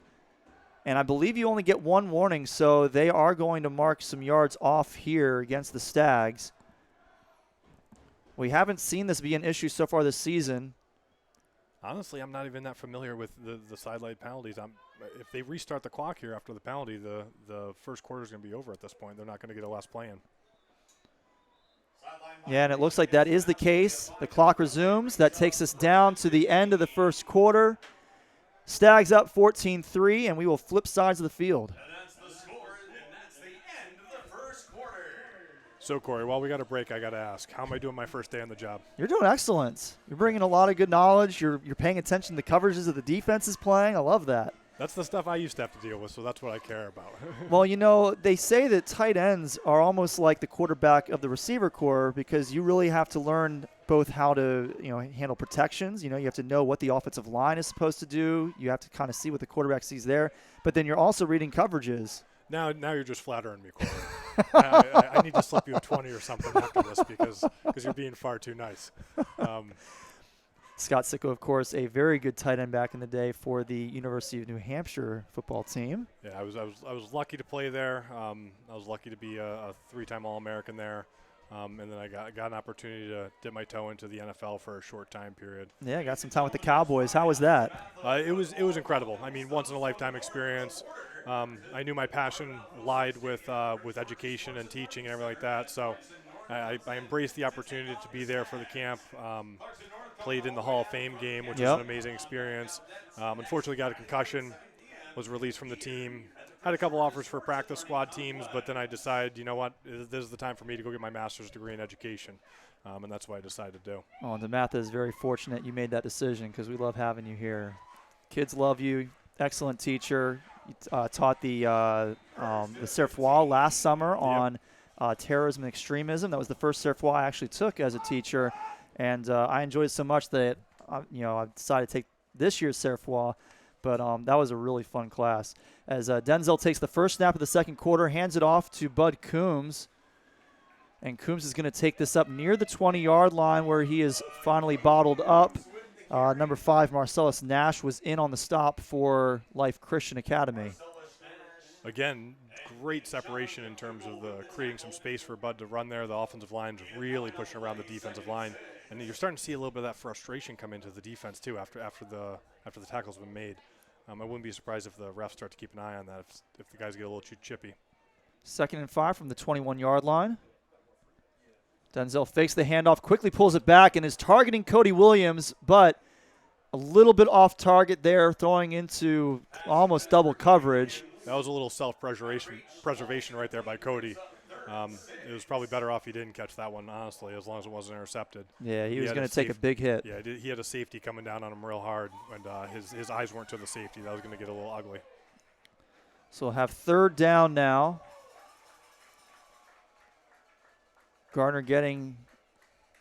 And I believe you only get one warning, so they are going to mark some yards off here against the Stags. We haven't seen this be an issue so far this season. Honestly, I'm not even that familiar with the sideline penalties. If they restart the clock here after the penalty, the first quarter is going to be over at this point. They're not going to get a last play in. Yeah, and it looks like that is the case. The clock resumes. That takes us down to the end of the first quarter. Stags up 14-3, and we will flip sides of the field. And that's the score, and that's the end of the first quarter. So, Corey, while we got a break, I got to ask, how am I doing my first day on the job? You're doing excellent. You're bringing a lot of good knowledge. You're paying attention to the coverages that the defense is playing. I love that. That's the stuff I used to have to deal with, so that's what I care about. Well, you know, they say that tight ends are almost like the quarterback of the receiver corps because you really have to learn both how to, handle protections. You have to know what the offensive line is supposed to do. You have to kind of see what the quarterback sees there. But then you're also reading coverages. Now you're just flattering me, Corey. I need to slip you a 20 or something after this because you're being far too nice. Scott Sicko, of course, a very good tight end back in the day for the University of New Hampshire football team. Yeah, I was lucky to play there. I was lucky to be a 3-time All-American there. And then I got an opportunity to dip my toe into the NFL for a short time period. Yeah, got some time with the Cowboys. How was that? It was incredible. I mean, once in a lifetime experience. I knew my passion lied with education and teaching and everything like that. So I embraced the opportunity to be there for the camp. Played in the Hall of Fame game, which was an amazing experience. Unfortunately, got a concussion. Was released from the team. Had a couple offers for practice squad teams, but then I decided, you know what, this is the time for me to go get my master's degree in education, and that's what I decided to do. Oh, and DeMatha is very fortunate you made that decision because we love having you here. Kids love you. Excellent teacher. You taught the Serfois last summer on terrorism and extremism. That was the first Serfois I actually took as a teacher, and I enjoyed it so much that I decided to take this year's Serfois. But that was a really fun class. As Denzel takes the first snap of the second quarter, hands it off to Bud Coombs. And Coombs is going to take this up near the 20-yard line where he is finally bottled up. Number 5, Marcellus Nash, was in on the stop for Life Christian Academy. Again, great separation in terms of creating some space for Bud to run there. The offensive line's really pushing around the defensive line. And you're starting to see a little bit of that frustration come into the defense, too, after the tackle's been made. I wouldn't be surprised if the refs start to keep an eye on that, if the guys get a little too chippy. 2nd and 5 from the 21-yard line. Denzel fakes the handoff, quickly pulls it back, and is targeting Cody Williams, but a little bit off target there, throwing into almost double coverage. That was a little self-preservation right there by Cody. It was probably better off he didn't catch that one, honestly, as long as it wasn't intercepted. Yeah, he was going to take a big hit. Yeah, he had a safety coming down on him real hard, and his eyes weren't to the safety. That was going to get a little ugly. So we'll have 3rd down now. Gardner getting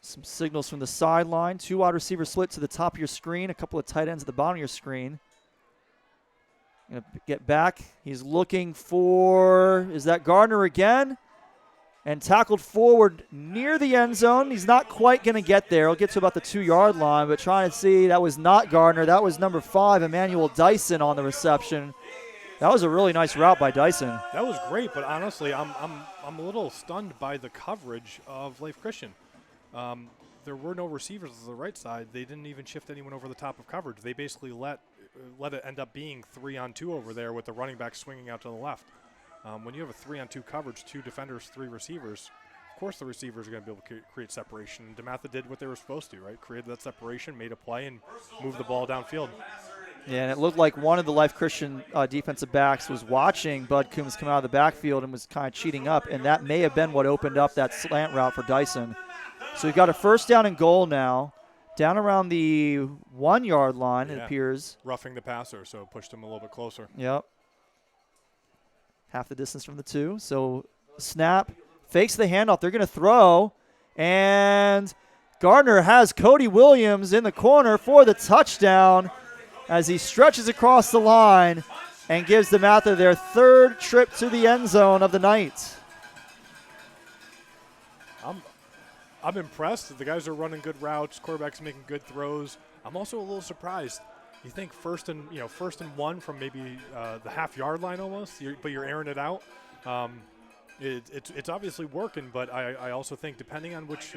some signals from the sideline. 2 wide receivers split to the top of your screen, a couple of tight ends at the bottom of your screen. Going to get back. He's looking for, is that Gardner again? And tackled forward near the end zone. He's not quite going to get there. He'll get to about the 2-yard line, but trying to see, that was not Gardner. That was number 5, Emmanuel Dyson, on the reception. That was a really nice route by Dyson. That was great, but honestly, I'm a little stunned by the coverage of Life Christian. There were no receivers on the right side. They didn't even shift anyone over the top of coverage. They basically let it end up being 3-on-2 over there with the running back swinging out to the left. When you have a 3-on-2 coverage, 2 defenders, 3 receivers, of course the receivers are going to be able to create separation. DeMatha did what they were supposed to, right? Created that separation, made a play, and moved the ball downfield. Yeah, and it looked like one of the Life Christian defensive backs was watching Bud Coombs come out of the backfield and was kind of cheating up, and that may have been what opened up that slant route for Dyson. So we've got a 1st down and goal now, down around the 1-yard line, it appears. Roughing the passer, so pushed him a little bit closer. Yep. Half the distance from the 2. So snap, fakes the handoff. They're going to throw, and Gardner has Cody Williams in the corner for the touchdown as he stretches across the line and gives DeMatha their 3rd trip to the end zone of the night. I'm impressed. The guys are running good routes. Quarterback's making good throws. I'm also a little surprised. You think first and 1 from maybe the half-yard line almost, but you're airing it out. It's obviously working, but I also think depending on which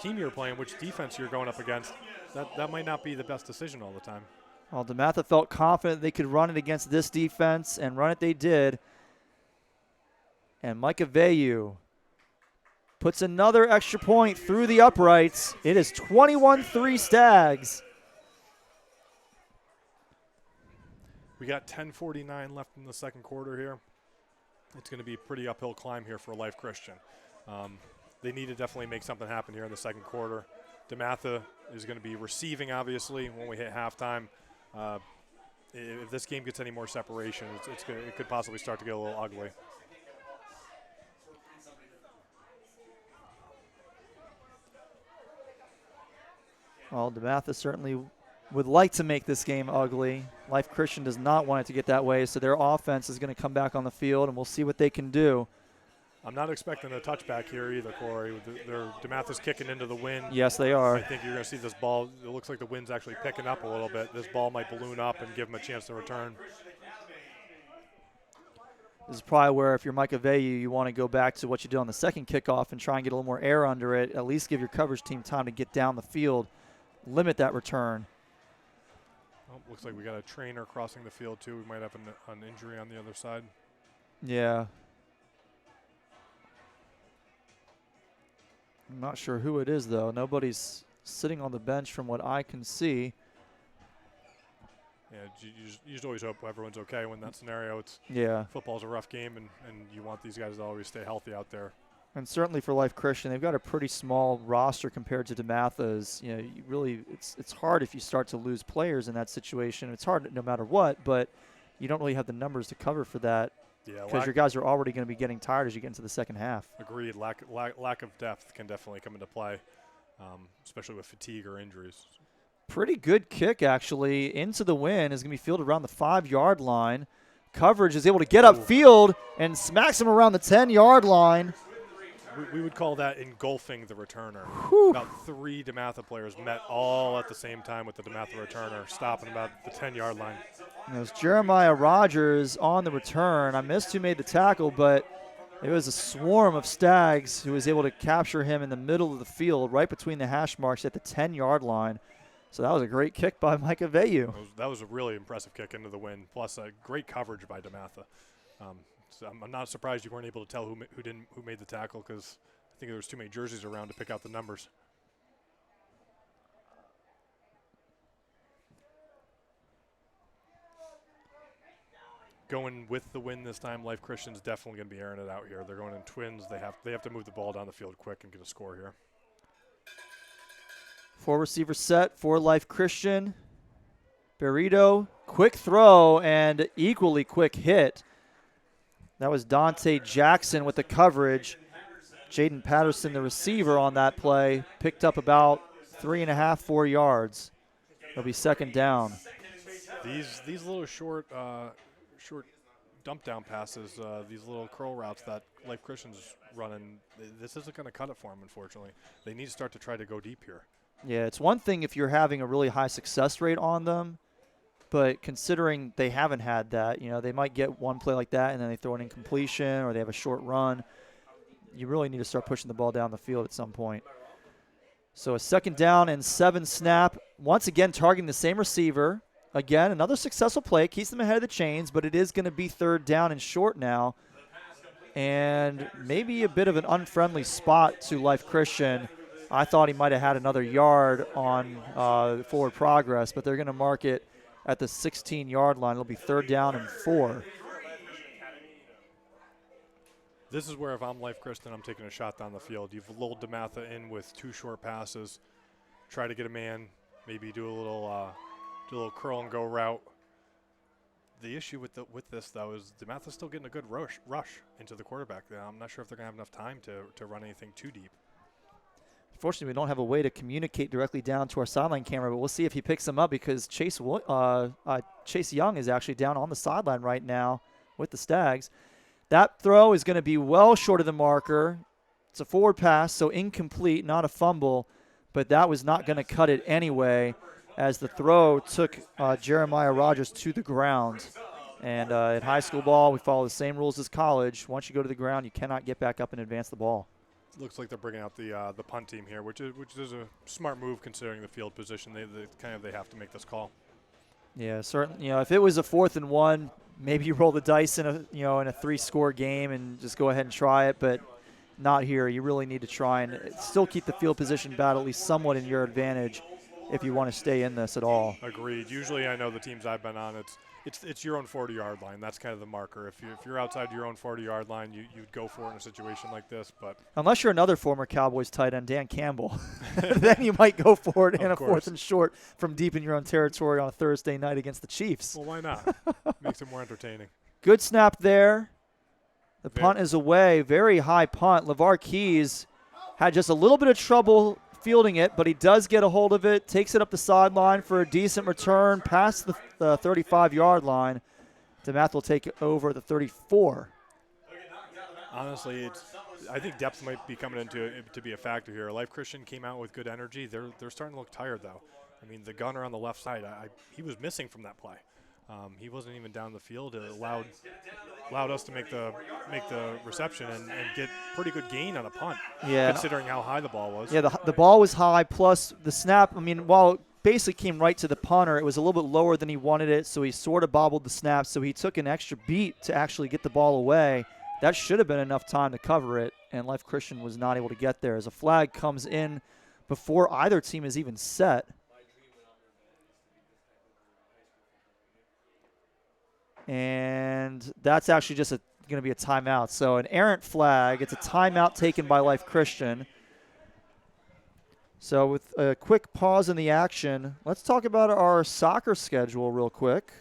team you're playing, which defense you're going up against, that might not be the best decision all the time. Well, DeMatha felt confident they could run it against this defense, and run it they did. And Micah Vayu puts another extra point through the uprights. It is 21-3 Stags. We got 10:49 left in the second quarter here. It's going to be a pretty uphill climb here for Life Christian. They need to definitely make something happen here in the second quarter. DeMatha is going to be receiving, obviously, when we hit halftime. If this game gets any more separation, it could possibly start to get a little ugly. Well, DeMatha certainly would like to make this game ugly. Life Christian does not want it to get that way, so their offense is going to come back on the field, and we'll see what they can do. I'm not expecting a touchback here either, Corey. DeMatha's kicking into the wind. Yes, they are. I think you're going to see this ball. It looks like the wind's actually picking up a little bit. This ball might balloon up and give them a chance to return. This is probably where, if you're Micah Vayu, you want to go back to what you did on the second kickoff and try and get a little more air under it, at least give your coverage team time to get down the field, limit that return. Oh, looks like we got a trainer crossing the field, too. We might have an injury on the other side. Yeah. I'm not sure who it is, though. Nobody's sitting on the bench from what I can see. Yeah, you just always hope everyone's okay when that scenario. Football's a rough game, and you want these guys to always stay healthy out there. And certainly for Life Christian, they've got a pretty small roster compared to DeMatha's. It's hard if you start to lose players in that situation. It's hard no matter what, but you don't really have the numbers to cover for that. Yeah, because your guys are already going to be getting tired as you get into the second half. Agreed. Lack of depth can definitely come into play, especially with fatigue or injuries. Pretty good kick, actually, into the wind. Is going to be fielded around the 5-yard line. Coverage is able to get upfield and smacks him around the 10-yard line. We would call that engulfing the returner. Whew. About 3 DeMatha players met all at the same time with the DeMatha returner, stopping about the 10-yard line. It was Jeremiah Rogers on the return. I missed who made the tackle, but it was a swarm of Stags who was able to capture him in the middle of the field, right between the hash marks at the 10-yard line. So that was a great kick by Micah Vayu. That was a really impressive kick into the wind, plus a great coverage by DeMatha. So I'm not surprised you weren't able to tell who made the tackle, because I think there was too many jerseys around to pick out the numbers. Going with the win this time, Life Christian's definitely going to be airing it out here. They're going in twins. They have to move the ball down the field quick and get a score here. 4-receiver set for Life Christian. Burrito, quick throw and equally quick hit. That was Dante Jackson with the coverage. Jaden Patterson, the receiver on that play, picked up about 3.5, 4 yards. It'll be second down. These little short dump down passes, these little curl routes that Life Christian's running, this isn't going to cut it for them, unfortunately. They need to start to try to go deep here. Yeah, it's one thing if you're having a really high success rate on them, but considering they haven't had that, they might get one play like that and then they throw an incompletion or they have a short run. You really need to start pushing the ball down the field at some point. So a second down and 7 snap. Once again, targeting the same receiver. Again, another successful play. Keeps them ahead of the chains, but it is going to be third down and short now. And maybe a bit of an unfriendly spot to Life Christian. I thought he might have had another yard on forward progress, but they're going to mark it at the 16-yard line. It'll be third down and 4. This is where, if I'm Life Christian, I'm taking a shot down the field. You've lulled DeMatha in with 2 short passes. Try to get a man, maybe do a little curl and go route. The issue with this, though, is DeMatha's still getting a good rush into the quarterback. I'm not sure if they're going to have enough time to run anything too deep. Fortunately, we don't have a way to communicate directly down to our sideline camera, but we'll see if he picks him up, because Chase Young is actually down on the sideline right now with the Stags. That throw is going to be well short of the marker. It's a forward pass, so incomplete, not a fumble, but that was not going to cut it anyway as the throw took Jeremiah Rogers to the ground. And in high school ball, we follow the same rules as college. Once you go to the ground, you cannot get back up and advance the ball. Looks like they're bringing out the punt team here, which is a smart move considering the field position. They have to make this call. Yeah, certainly. If it was a 4th and 1, maybe you roll the dice in a 3-score game and just go ahead and try it, but not here. You really need to try and still keep the field position battle at least somewhat in your advantage if you want to stay in this at all. Agreed. Usually, I know the teams I've been on, it's your own 40-yard line. That's kind of the marker. If you're outside your own 40-yard line, you'd go for it in a situation like this. But unless you're another former Cowboys tight end, Dan Campbell, then you might go for it in a 4th and short from deep in your own territory on a Thursday night against the Chiefs. Well, why not? Makes it more entertaining. Good snap there. The punt is away. Very high punt. LeVar Keys had just a little bit of trouble fielding it, but he does get a hold of it, takes it up the sideline for a decent return past the 35-yard line. DeMatha will take it over the 34. Honestly, I think depth might be coming into to be a factor here. Life Christian came out with good energy. They're starting to look tired, though. I mean, the gunner on the left side, he was missing from that play. He wasn't even down the field. It allowed us to make the reception and get pretty good gain on a punt, considering how high the ball was. Yeah, the ball was high, plus the snap, while it basically came right to the punter, it was a little bit lower than he wanted it, so he sort of bobbled the snap, so he took an extra beat to actually get the ball away. That should have been enough time to cover it, and Life Christian was not able to get there as a flag comes in before either team is even set. And that's actually just going to be a timeout. So an errant flag. It's a timeout taken by Life Christian. So with a quick pause in the action, let's talk about our soccer schedule real quick.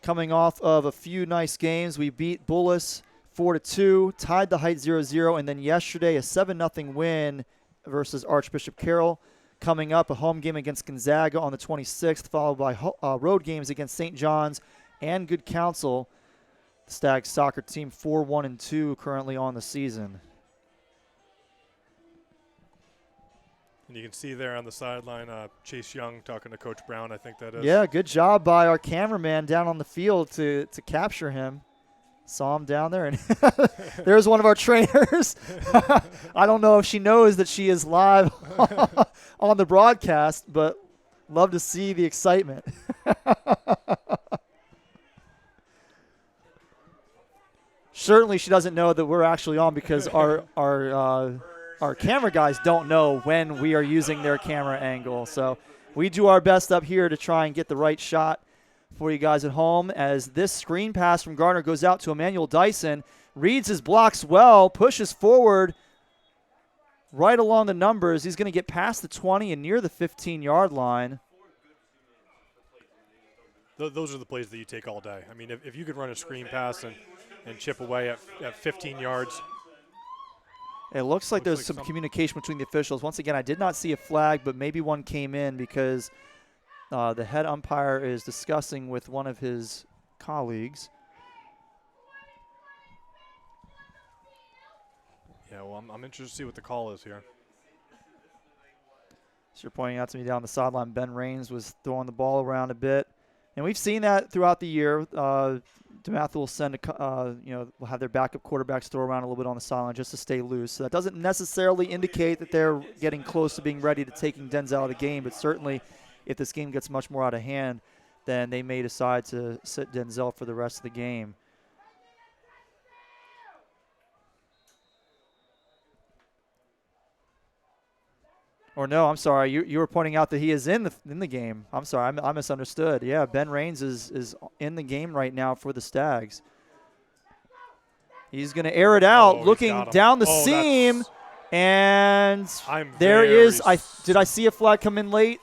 Coming off of a few nice games, we beat Bullis 4-2, tied the Heights 0-0, and then yesterday a 7-0 win versus Archbishop Carroll. Coming up, a home game against Gonzaga on the 26th, followed by road games against St. John's and Good Counsel. The Stags soccer team 4-1-2 currently on the season. And you can see there on the sideline, Chase Young talking to Coach Brown, I think that is. Yeah, good job by our cameraman down on the field to capture him. Saw him down there, and there's one of our trainers. I don't know if she knows that she is live on the broadcast, but love to see the excitement. Certainly she doesn't know that we're actually on because our camera guys don't know when we are using their camera angle. So we do our best up here to try and get the right shot for you guys at home as this screen pass from Gardner goes out to Emmanuel Dyson. Reads his blocks well, pushes forward right along the numbers. He's going to get past the 20 and near the 15-yard line. Those are the plays that you take all day. I mean, if you could run a screen pass and chip away at 15 yards. It looks like there's some communication between the officials. Once again, I did not see a flag, but maybe one came in because the head umpire is discussing with one of his colleagues. Yeah, well, I'm interested to see what the call is here. So you're pointing out to me down the sideline, Ben Raines was throwing the ball around a bit. And we've seen that throughout the year. DeMatha will send will have their backup quarterbacks throw around a little bit on the sideline just to stay loose. So that doesn't necessarily indicate that they're getting close to being ready to taking Denzel out of the game, but certainly if this game gets much more out of hand, then they may decide to sit Denzel for the rest of the game. Or no, I'm sorry. You were pointing out that he is in the game. I'm sorry, I misunderstood. Yeah, Ben Raines is in the game right now for the Stags. He's going to air it out, looking down the seam, and there is. Did I see a flag come in late?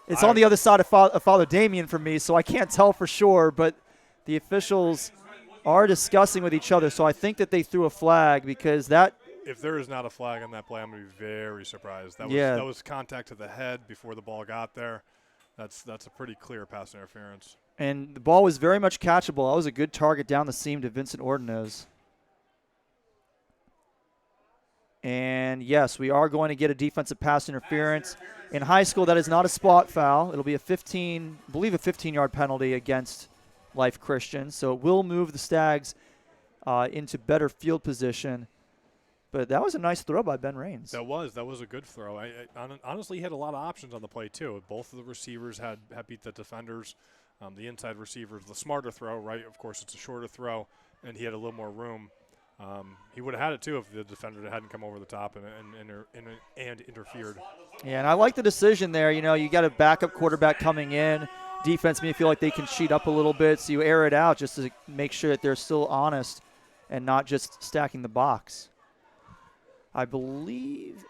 It's on the other side of Father Damien for me, so I can't tell for sure. But the officials are discussing with each other, so I think that they threw a flag because that. If there is not a flag on that play, I'm going to be very surprised. That was contact to the head before the ball got there. That's a pretty clear pass interference. And the ball was very much catchable. That was a good target down the seam to Vincent Ordonez. And, yes, we are going to get a defensive pass interference. In high school, that is not a spot foul. It'll be a 15-yard penalty against Life Christian. So it will move the Stags into better field position. But that was a nice throw by Ben Raines. That was a good throw. Honestly, he had a lot of options on the play, too. Both of the receivers had beat the defenders. The inside receiver is the smarter throw, right? Of course, it's a shorter throw, and he had a little more room. He would have had it, too, if the defender hadn't come over the top and interfered. Yeah, and I like the decision there. You know, you got a backup quarterback coming in. Defense may feel like they can cheat up a little bit, so you air it out just to make sure that they're still honest and not just stacking the box. I believe,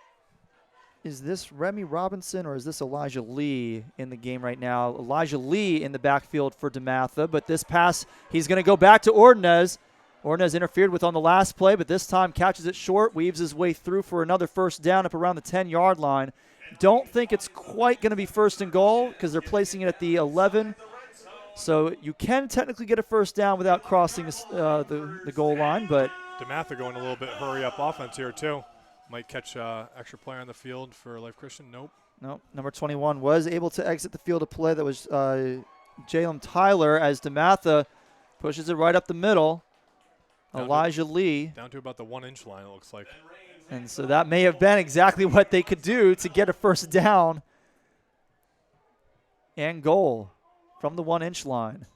is this Remy Robinson or is this Elijah Lee in the game right now? Elijah Lee in the backfield for DeMatha, but this pass, he's going to go back to Ordonez. Ordonez interfered with on the last play, but this time catches it short, weaves his way through for another first down up around the 10-yard line. Don't think it's quite going to be first and goal because they're placing it at the 11. So you can technically get a first down without crossing the goal line, but DeMatha going a little bit hurry-up offense here, too. Might catch extra player on the field for Life Christian. Nope. Number 21 was able to exit the field of play. That was Jalen Tyler as DeMatha pushes it right up the middle. Elijah Lee. Down to about the 1-inch line, it looks like. And so that may have been exactly what they could do to get a first down and goal from the 1-inch line.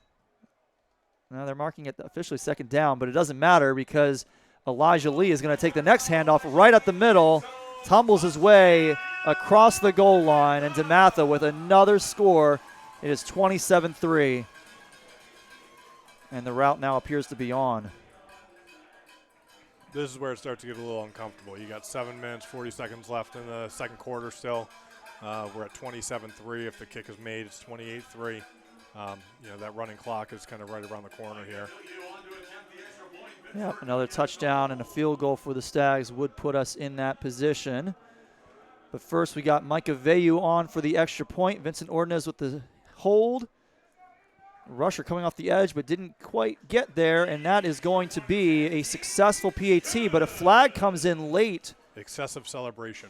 Now they're marking it officially second down, but it doesn't matter because Elijah Lee is going to take the next handoff right up the middle, tumbles his way across the goal line, and DeMatha with another score. It is 27-3. And the route now appears to be on. This is where it starts to get a little uncomfortable. You got 7 minutes, 40 seconds left in the second quarter still. We're at 27-3. If the kick is made, it's 28-3. That running clock is kind of right around the corner here. Yep, another touchdown and a field goal for the Stags would put us in that position. But first we got Micah Veyu on for the extra point. Vincent Ordonez with the hold. Rusher coming off the edge but didn't quite get there, and that is going to be a successful PAT, but a flag comes in late. Excessive celebration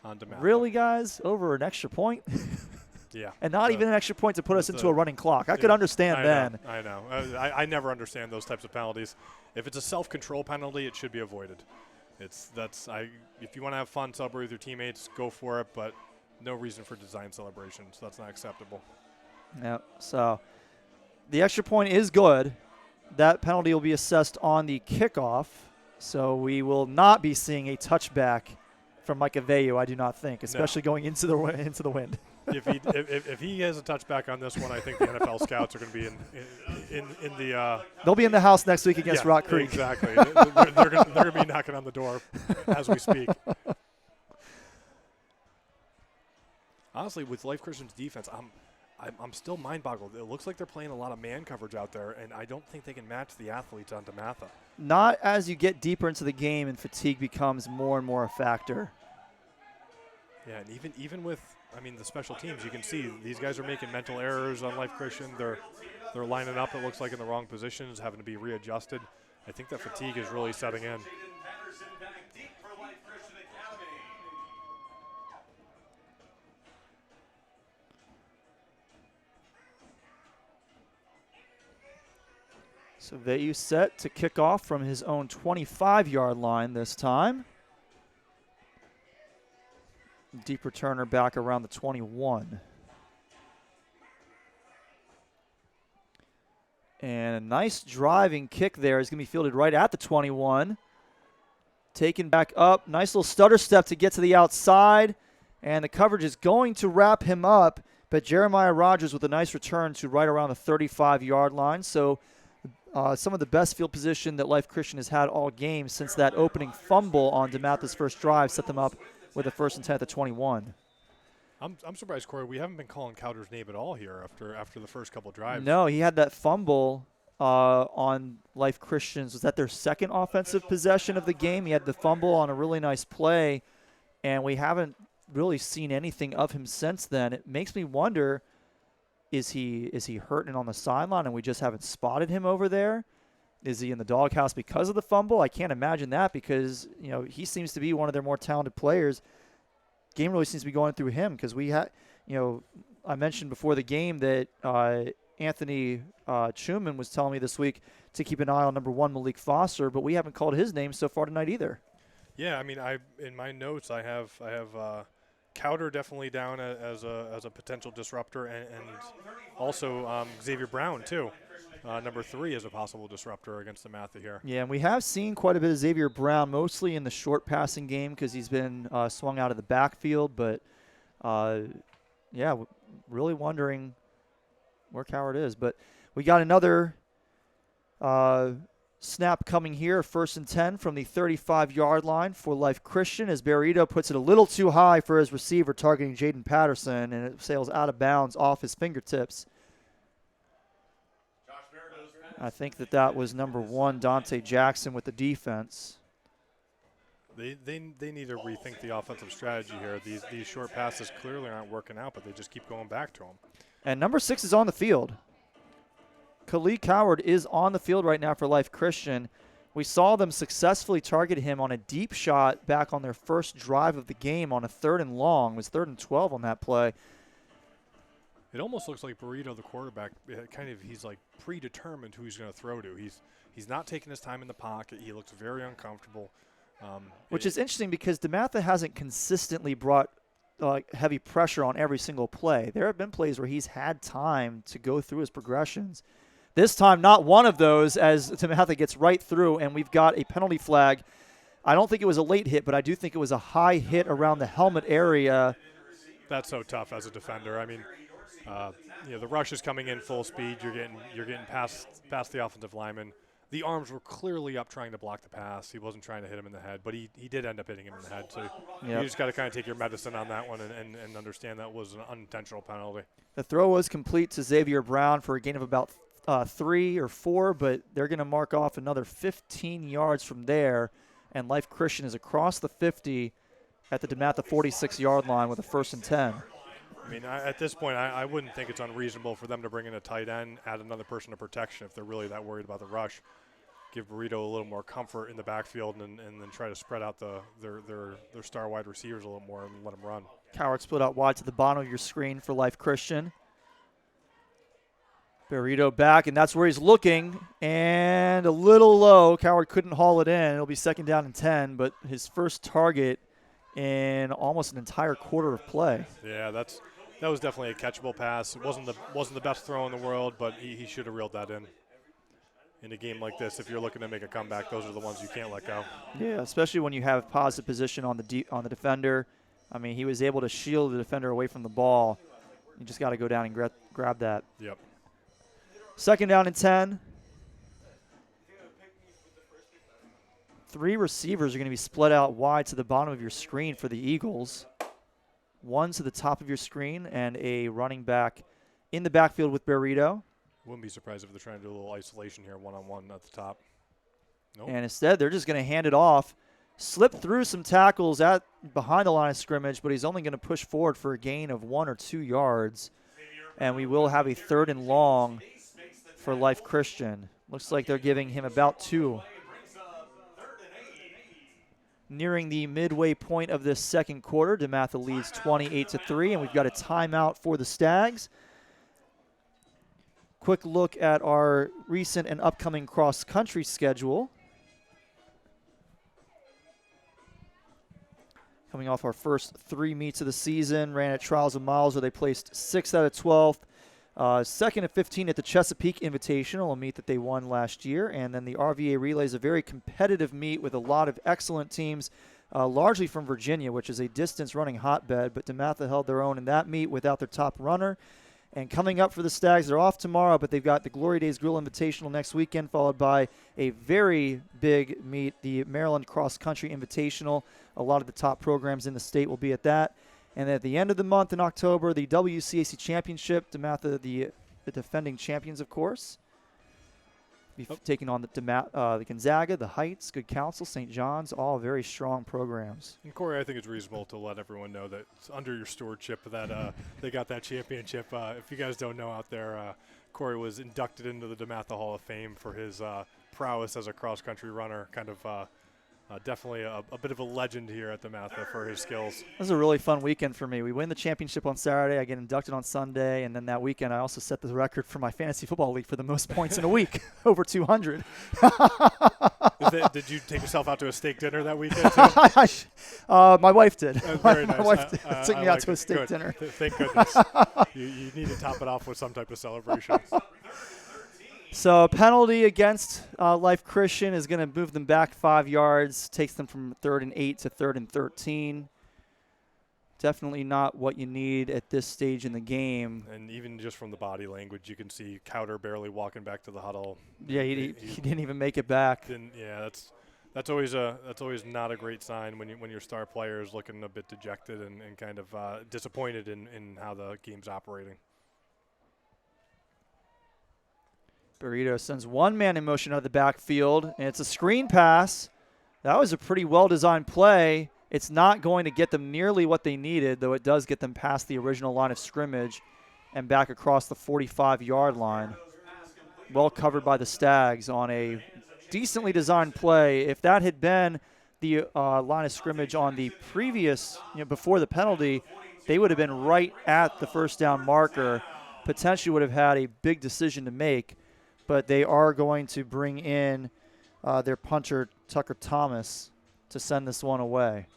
on DeMatha. Really, guys? Over an extra point? Yeah. And not even an extra point to put us into a running clock. I could understand then. I know. I never understand those types of penalties. If it's a self-control penalty, it should be avoided. If you want to have fun, celebrate with your teammates, go for it, but no reason for design celebration, so that's not acceptable. Yep. So the extra point is good. That penalty will be assessed on the kickoff, so we will not be seeing a touchback from Micah Veyu, I do not think, especially going into the wind. If he has a touchback on this one, I think the NFL scouts are going to be in the. They'll be in the house next week against Rock Creek. Exactly. they're going to be knocking on the door as we speak. Honestly, with Life Christian's defense, I'm still mind-boggled. It looks like they're playing a lot of man coverage out there, and I don't think they can match the athletes on DeMatha. Not as you get deeper into the game and fatigue becomes more and more a factor. Yeah, and even with, the special teams, you can see these guys are making mental errors on Life Christian. They're lining up, it looks like, in the wrong positions, having to be readjusted. I think that fatigue is really setting in. So Veyu set to kick off from his own 25-yard line this time. Deep returner back around the 21. And a nice driving kick there is going to be fielded right at the 21. Taken back up. Nice little stutter step to get to the outside. And the coverage is going to wrap him up. But Jeremiah Rogers with a nice return to right around the 35-yard line. So some of the best field position that Life Christian has had all game since that opening fumble on DeMatha's first drive set them up with a 1st and 10 at the 21. I'm surprised, Corey. We haven't been calling Cowder's name at all here after the first couple drives. No, he had that fumble on Life Christian's. Was that their second offensive possession of the game? He had the fumble on a really nice play, and we haven't really seen anything of him since then. It makes me wonder, is he hurting on the sideline and we just haven't spotted him over there? Is he in the doghouse because of the fumble? I can't imagine that because, he seems to be one of their more talented players. Game really seems to be going through him because we had, I mentioned before the game that Anthony Schumann was telling me this week to keep an eye on number 1, Malik Foster, but we haven't called his name so far tonight either. Yeah, I mean, in my notes I have Cowder definitely down as a potential disruptor, and also Xavier Brown too, number 3 as a possible disruptor against DeMatha here. Yeah, and we have seen quite a bit of Xavier Brown, mostly in the short passing game because he's been swung out of the backfield. But really wondering where Coward is. But we got another snap coming here, 1st and 10 from the 35-yard line for Life Christian as Barreto puts it a little too high for his receiver targeting Jaden Patterson, and it sails out of bounds off his fingertips. I think that was number 1, Dante Jackson, with the defense. They need to rethink the offensive strategy here. These short passes clearly aren't working out, but they just keep going back to them. And number 6 is on the field. Khalid Coward is on the field right now for Life Christian. We saw them successfully target him on a deep shot back on their first drive of the game on a 3rd and long. It was 3rd and 12 on that play. It almost looks like Burrito, the quarterback, he's like predetermined who he's going to throw to. He's not taking his time in the pocket. He looks very uncomfortable. Which is interesting because DeMatha hasn't consistently brought heavy pressure on every single play. There have been plays where he's had time to go through his progressions. This time, not one of those, as DeMatha gets right through, and we've got a penalty flag. I don't think it was a late hit, but I do think it was a high hit around the helmet area. That's so tough as a defender. I mean, the rush is coming in full speed. You're getting past the offensive lineman. The arms were clearly up trying to block the pass. He wasn't trying to hit him in the head, but he did end up hitting him in the head. So you just got to kind of take your medicine on that one and understand that was an unintentional penalty. The throw was complete to Xavier Brown for a gain of about 3 or 4, but they're going to mark off another 15 yards from there, and Life Christian is across the 50 at the DeMatha 46-yard line with a 1st and 10. I mean, at this point, I wouldn't think it's unreasonable for them to bring in a tight end, add another person to protection if they're really that worried about the rush. Give Burrito a little more comfort in the backfield and then try to spread out their star wide receivers a little more and let them run. Coward split out wide to the bottom of your screen for Life Christian. Burrito back, and that's where he's looking, and a little low. Coward couldn't haul it in. It'll be 2nd down and 10, but his first target in almost an entire quarter of play. Yeah, that was definitely a catchable pass. It wasn't the best throw in the world, but he should have reeled that in. In a game like this, if you're looking to make a comeback, those are the ones you can't let go. Yeah, especially when you have positive position on the defender. I mean, he was able to shield the defender away from the ball. You just got to go down and grab that. Yep. 2nd down and 10. 3 receivers are going to be split out wide to the bottom of your screen for the Eagles. 1 to the top of your screen and a running back in the backfield with Burrito. Wouldn't be surprised if they're trying to do a little isolation here, one-on-one at the top. Nope. And instead, they're just going to hand it off, slip through some tackles behind the line of scrimmage, but he's only going to push forward for a gain of 1 or 2 yards. And we will have a 3rd and long for Life Christian. Looks like they're giving him about 2. Nearing the midway point of this 2nd quarter, DeMatha leads 28-3, and we've got a timeout for the Stags. Quick look at our recent and upcoming cross-country schedule. Coming off our first 3 meets of the season, ran at Trials of Miles where they placed 6th out of 12th. 2nd and 15 at the Chesapeake Invitational, a meet that they won last year. And then the RVA Relay is a very competitive meet with a lot of excellent teams, largely from Virginia, which is a distance running hotbed. But DeMatha held their own in that meet without their top runner. And coming up for the Stags, they're off tomorrow, but they've got the Glory Days Grill Invitational next weekend, followed by a very big meet, the Maryland Cross Country Invitational. A lot of the top programs in the state will be at that. And then at the end of the month in October, the WCAC Championship, DeMatha, the defending champions, of course. Be taking on the Gonzaga, the Heights, Good Counsel, St. John's, all very strong programs. And Corey, I think it's reasonable to let everyone know that it's under your stewardship that they got that championship. If you guys don't know out there, Corey was inducted into the DeMatha Hall of Fame for his prowess as a cross-country runner. Kind of definitely a bit of a legend here at DeMatha for his skills. It was a really fun weekend for me. We win the championship on Saturday. I get inducted on Sunday, and then that weekend I also set the record for my fantasy football league for the most points in a week, over 200. Did you take yourself out to a steak dinner that weekend too? My wife did. Very nice. My wife took me out to a it. steak Good. dinner. Thank goodness. you need to top it off with some type of celebration. So a penalty against Life Christian is going to move them back 5 yards, takes them from 3rd and 8 to 3rd and 13. Definitely not what you need at this stage in the game. And even just from the body language, you can see Cowder barely walking back to the huddle. Yeah, he didn't even make it back. Yeah, that's always not a great sign when your star player is looking a bit dejected and kind of disappointed in how the game's operating. Burrito sends one man in motion out of the backfield, and it's a screen pass. That was a pretty well-designed play. It's not going to get them nearly what they needed, though it does get them past the original line of scrimmage and back across the 45-yard line. Well covered by the Stags on a decently designed play. If that had been the line of scrimmage on the previous, before the penalty, they would have been right at the first down marker, potentially would have had a big decision to make. But they are going to bring in their punter, Tucker Thomas, to send this one away.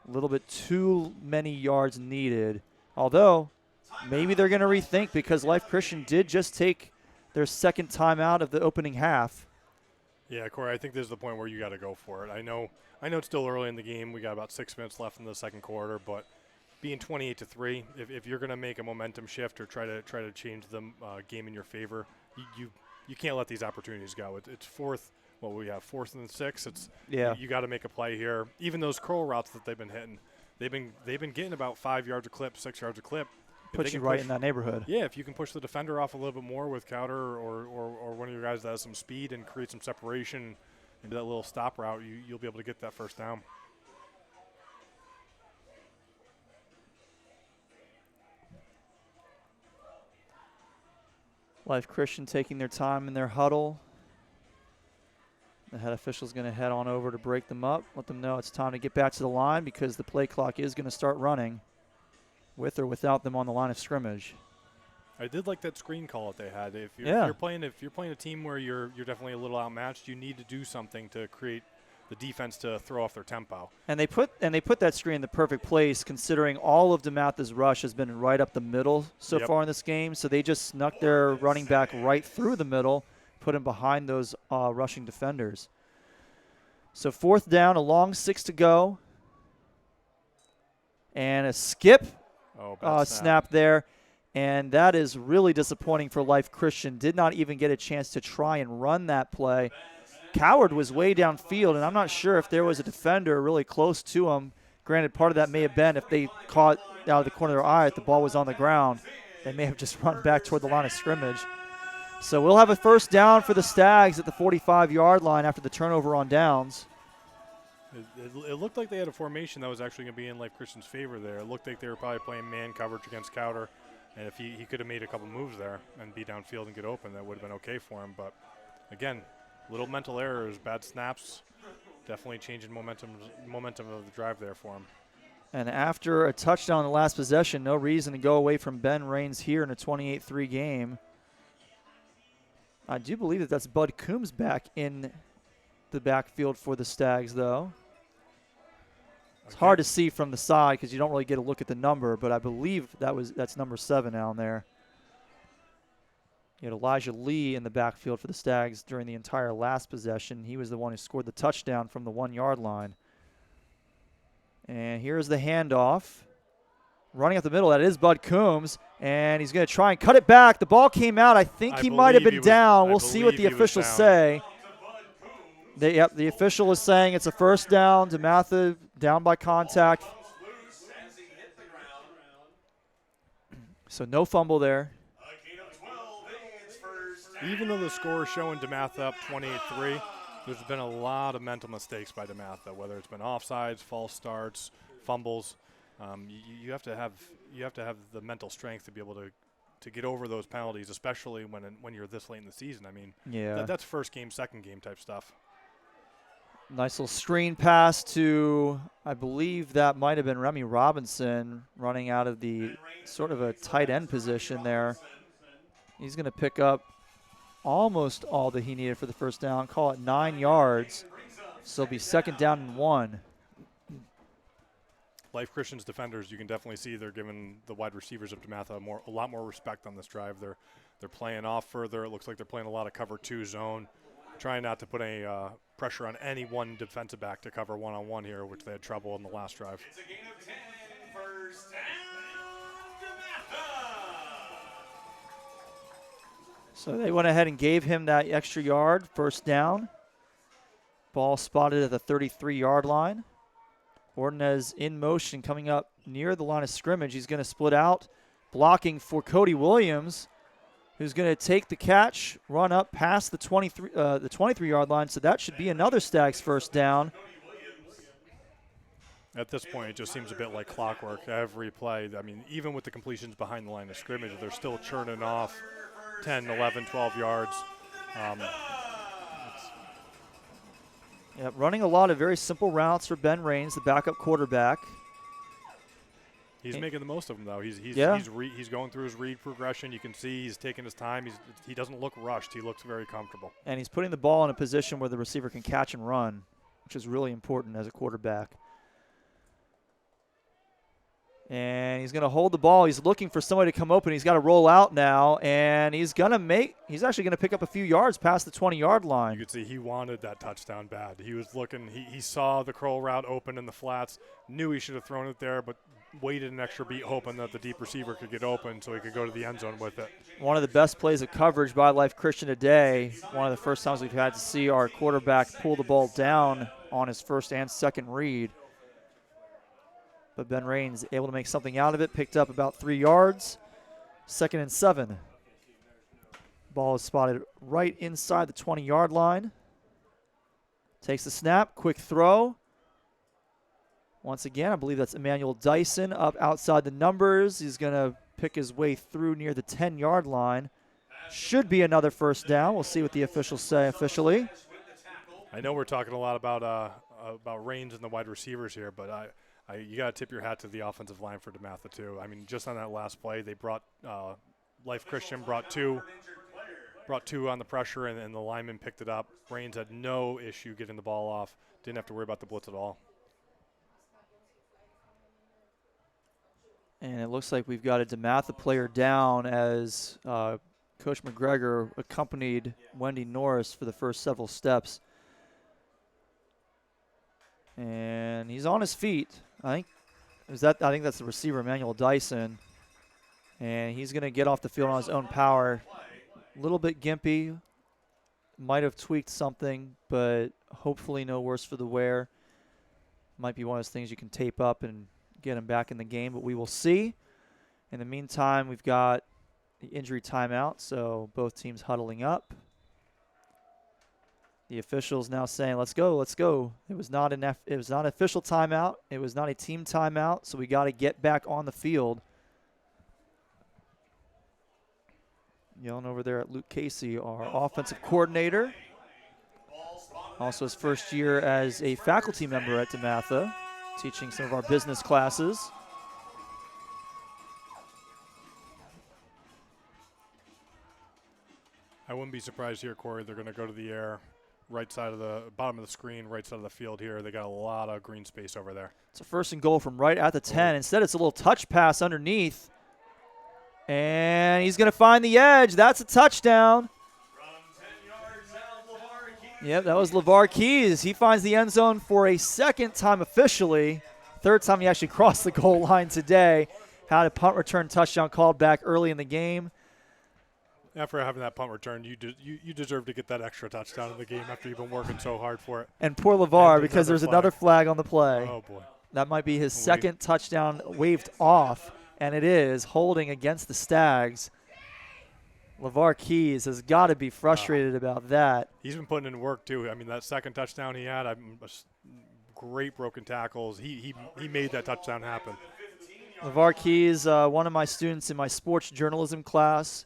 A little bit too many yards needed. Although, maybe they're going to rethink because Life Christian did just take their second timeout of the opening half. Yeah, Corey, I think this is the point where you got to go for it. I know it's still early in the game. We got about 6 minutes left in the second quarter, but being 28-3, if you're going to make a momentum shift or try to change the game in your favor, you can't let these opportunities go. It's fourth. Well, we have 4th and 6. You got to make a play here. Even those curl routes that they've been hitting, they've been getting about 5 yards a clip, 6 yards a clip. Puts you right in that neighborhood. Yeah, if you can push the defender off a little bit more with Cowder or one of your guys that has some speed and create some separation into that little stop route, you'll be able to get that first down. Life Christian taking their time in their huddle. The head official's going to head on over to break them up, let them know it's time to get back to the line because the play clock is going to start running with or without them on the line of scrimmage. I did like that screen call that they had. If you're playing a team where you're definitely a little outmatched, you need to do something to create the defense to throw off their tempo. And they put that screen in the perfect place considering all of DeMatha's rush has been right up the middle so far in this game. So they just snuck their running back right through the middle, put him behind those rushing defenders. So 4th down, a long 6 to go. And a skip snap there. And that is really disappointing for Life Christian. Did not even get a chance to try and run that play. Coward was way downfield, and I'm not sure if there was a defender really close to him. Granted, part of that may have been if they caught out of the corner of their eye if the ball was on the ground. They may have just run back toward the line of scrimmage. So we'll have a first down for the Stags at the 45-yard line after the turnover on downs. It looked like they had a formation that was actually going to be in Life Christian's favor there. It looked like they were probably playing man coverage against Cowder, and if he could have made a couple moves there and be downfield and get open, that would have been okay for him. But, again, little mental errors, bad snaps, definitely changing momentum of the drive there for him. And after a touchdown in the last possession, no reason to go away from Ben Raines here in a 28-3 game. I do believe that that's Bud Coombs back in the backfield for the Stags, though. It's hard to see from the side because you don't really get a look at the number, but I believe that's number 7 down there. You had Elijah Lee in the backfield for the Stags during the entire last possession. He was the one who scored the touchdown from the 1-yard line. And here's the handoff. Running up the middle, that is Bud Coombs, and he's going to try and cut it back. The ball came out. I think he might have been down. We'll see what the officials say. The official is saying it's a first down. DeMatha down by contact. So no fumble there. Even though the score is showing DeMatha up 28-3, there's been a lot of mental mistakes by DeMatha, whether it's been offsides, false starts, fumbles. You have to have the mental strength to be able to to get over those penalties, especially when you're this late in the season. I mean, Yeah. that's first game, second game type stuff. Nice little screen pass to, I believe that might have been Remy Robinson running out of the sort of a tight end position there. He's going to pick up almost all that he needed for the first down, call it 9 yards. So it'll be 2nd down and 1. Life Christian's defenders, you can definitely see they're giving the wide receivers of DeMatha a lot more respect on this drive. They're playing off further. It looks like they're playing a lot of cover 2 zone, trying not to put any pressure on any one defensive back to cover one-on-one here, which they had trouble in the last drive. It's a gain of 10, first down, DeMatha. So they went ahead and gave him that extra yard, first down. Ball spotted at the 33-yard line. Ordonez in motion coming up near the line of scrimmage. He's going to split out, blocking for Cody Williams, who's going to take the catch, run up past the 23-yard line. So that should be another Stags first down. At this point, it just seems a bit like clockwork. Every play, I mean, even with the completions behind the line of scrimmage, they're still churning off 10, 11, 12 yards. Running a lot of very simple routes for Ben Raines, the backup quarterback. He's making the most of them, though. He's going through his read progression. You can see he's taking his time. He doesn't look rushed. He looks very comfortable. And he's putting the ball in a position where the receiver can catch and run, which is really important as a quarterback. And he's going to hold the ball. He's looking for somebody to come open. He's got to roll out now, and he's actually going to pick up a few yards past the 20-yard line. You could see he wanted that touchdown bad. He was looking. He saw the curl route open in the flats, knew he should have thrown it there, but waited an extra beat hoping that the deep receiver could get open so he could go to the end zone with it. One of the best plays of coverage by Life Christian today. One of the first times we've had to see our quarterback pull the ball down on his first and second read. But Ben Raines able to make something out of it, picked up about 3 yards. 2nd and 7. Ball is spotted right inside the 20-yard line. Takes the snap, quick throw. Once again, I believe that's Emmanuel Dyson up outside the numbers. He's going to pick his way through near the 10-yard line. Should be another first down. We'll see what the officials say officially. I know we're talking a lot about Raines and the wide receivers here, but you got to tip your hat to the offensive line for DeMatha, too. I mean, just on that last play, they brought Life Christian brought two on the pressure, and the lineman picked it up. Raines had no issue getting the ball off. Didn't have to worry about the blitz at all. And it looks like we've got a DeMatha player down as Coach McGregor accompanied Wendy Norris for the first several steps. And he's on his feet. I think that's the receiver, Emmanuel Dyson. And he's going to get off the field on his own power. A little bit gimpy. Might have tweaked something, but hopefully no worse for the wear. Might be one of those things you can tape up and get him back in the game, but we will see. In the meantime, we've got the injury timeout, so both teams huddling up. The officials now saying, let's go, let's go. It was not an official timeout. It was not a team timeout, so we got to get back on the field. Yelling over there at Luke Casey, our offensive coordinator. Also his first year as a faculty member at DeMatha, teaching some of our business classes. I wouldn't be surprised here, Corey. They're going to go to the air, right side of the bottom of the screen, right side of the field here. They got a lot of green space over there. It's a 1st and goal from right at the 10. Instead, it's a little touch pass underneath. And he's going to find the edge. That's a touchdown. Yep, that was LeVar Keys. He finds the end zone for a 2nd time officially. 3rd time he actually crossed the goal line today. Had a punt return touchdown called back early in the game. After having that punt return, you deserve to get that extra touchdown in the game after you've been working so hard for it. And poor LeVar, because there's another flag on the play. Oh, boy. That might be his 2nd touchdown waved off, and it is holding against the Stags. LeVar Keys has got to be frustrated about that. He's been putting in work, too. I mean, that 2nd touchdown he had, great broken tackles. He made that touchdown happen. LeVar Keys, one of my students in my sports journalism class,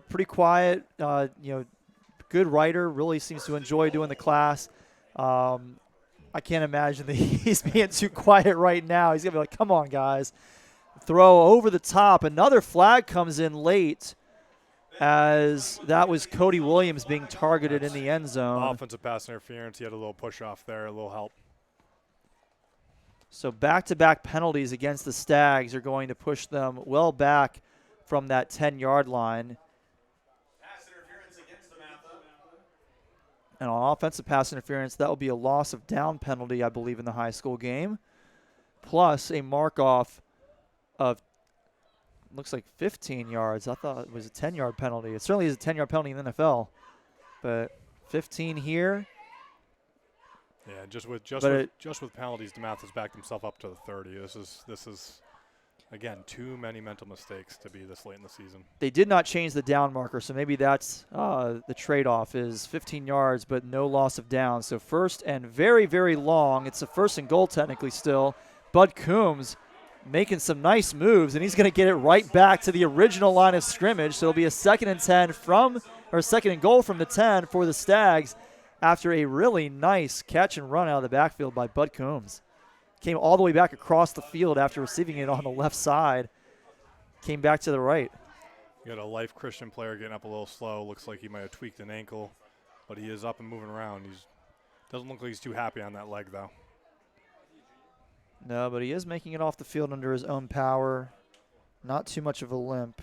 pretty quiet, good writer, really seems to enjoy doing the class. I can't imagine that he's being too quiet right now. He's going to be like, come on, guys. Throw over the top. Another flag comes in late as that was Cody Williams being targeted in the end zone. Offensive pass interference. He had a little push off there, a little help. So back-to-back penalties against the Stags are going to push them well back from that 10-yard line. Pass interference against DeMatha. And on offensive pass interference, that will be a loss of down penalty, I believe, in the high school game, plus a mark-off of, looks like 15 yards. I thought it was a 10-yard penalty. It certainly is a 10-yard penalty in the NFL, but 15 here. Yeah, just with penalties, DeMatha has backed himself up to the 30. This is again too many mental mistakes to be this late in the season. They did not change the down marker, so maybe that's the trade-off is 15 yards but no loss of down. So first and very, very long. It's a first and goal technically still. Bud Coombs making some nice moves, and he's going to get it right back to the original line of scrimmage. So it'll be a second and goal from the 10 for the Stags after a really nice catch and run out of the backfield by Bud Coombs. Came all the way back across the field after receiving it on the left side. Came back to the right. You got a Life Christian player getting up a little slow. Looks like he might have tweaked an ankle, but he is up and moving around. Doesn't look like he's too happy on that leg, though. No, but he is making it off the field under his own power. Not too much of a limp.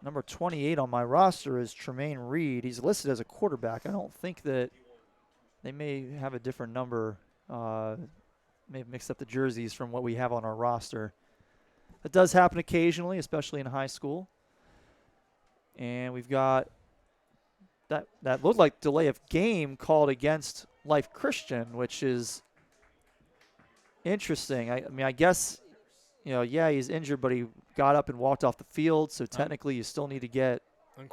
Number 28 on my roster is Tremaine Reed. He's listed as a quarterback. I don't think that they may have a different number. May have mixed up the jerseys from what we have on our roster. That does happen occasionally, especially in high school. And we've got that looked like delay of game called against Life Christian, which is interesting. I mean, I guess, he's injured, but he got up and walked off the field, so technically you still need to get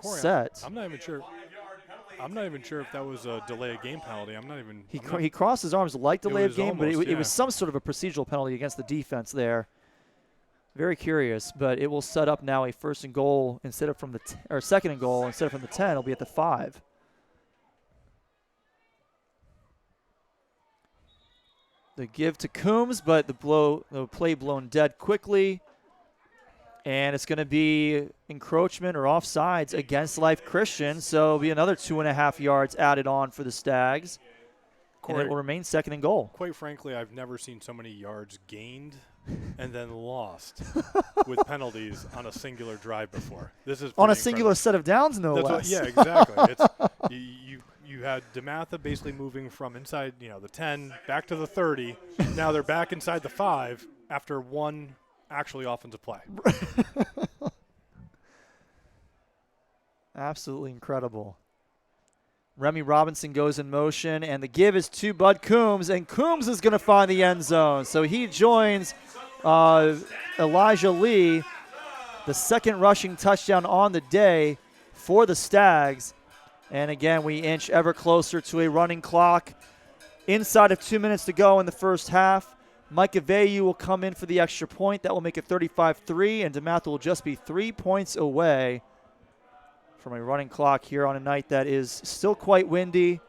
set. I'm not even sure. I'm not even sure if that was a delay of game penalty. He crossed his arms like delay of game, almost, but it was some sort of a procedural penalty against the defense there. Very curious, but it will set up now a first and goal instead of from the second and goal instead of from the 10. It'll be at the 5. The give to Coombs, but the play blown dead quickly. And it's going to be encroachment or offsides against Life Christian. So it'll be another 2.5 yards added on for the Stags. And it will remain second and goal. Quite frankly, I've never seen so many yards gained and then lost with penalties on a singular drive before. This is on a singular set of downs, no less. Yeah, exactly. You had DeMatha basically moving from inside, the 10 back to the 30. Now they're back inside the 5 after one actually offensive play. Absolutely incredible. Remy Robinson goes in motion, and the give is to Bud Coombs, and Coombs is going to find the end zone. So he joins Elijah Lee, the second rushing touchdown on the day for the Stags. And again, we inch ever closer to a running clock. Inside of 2 minutes to go in the first half. Micah Vayu will come in for the extra point. That will make it 35-3, and DeMatha will just be 3 points away from a running clock here on a night that is still quite windy.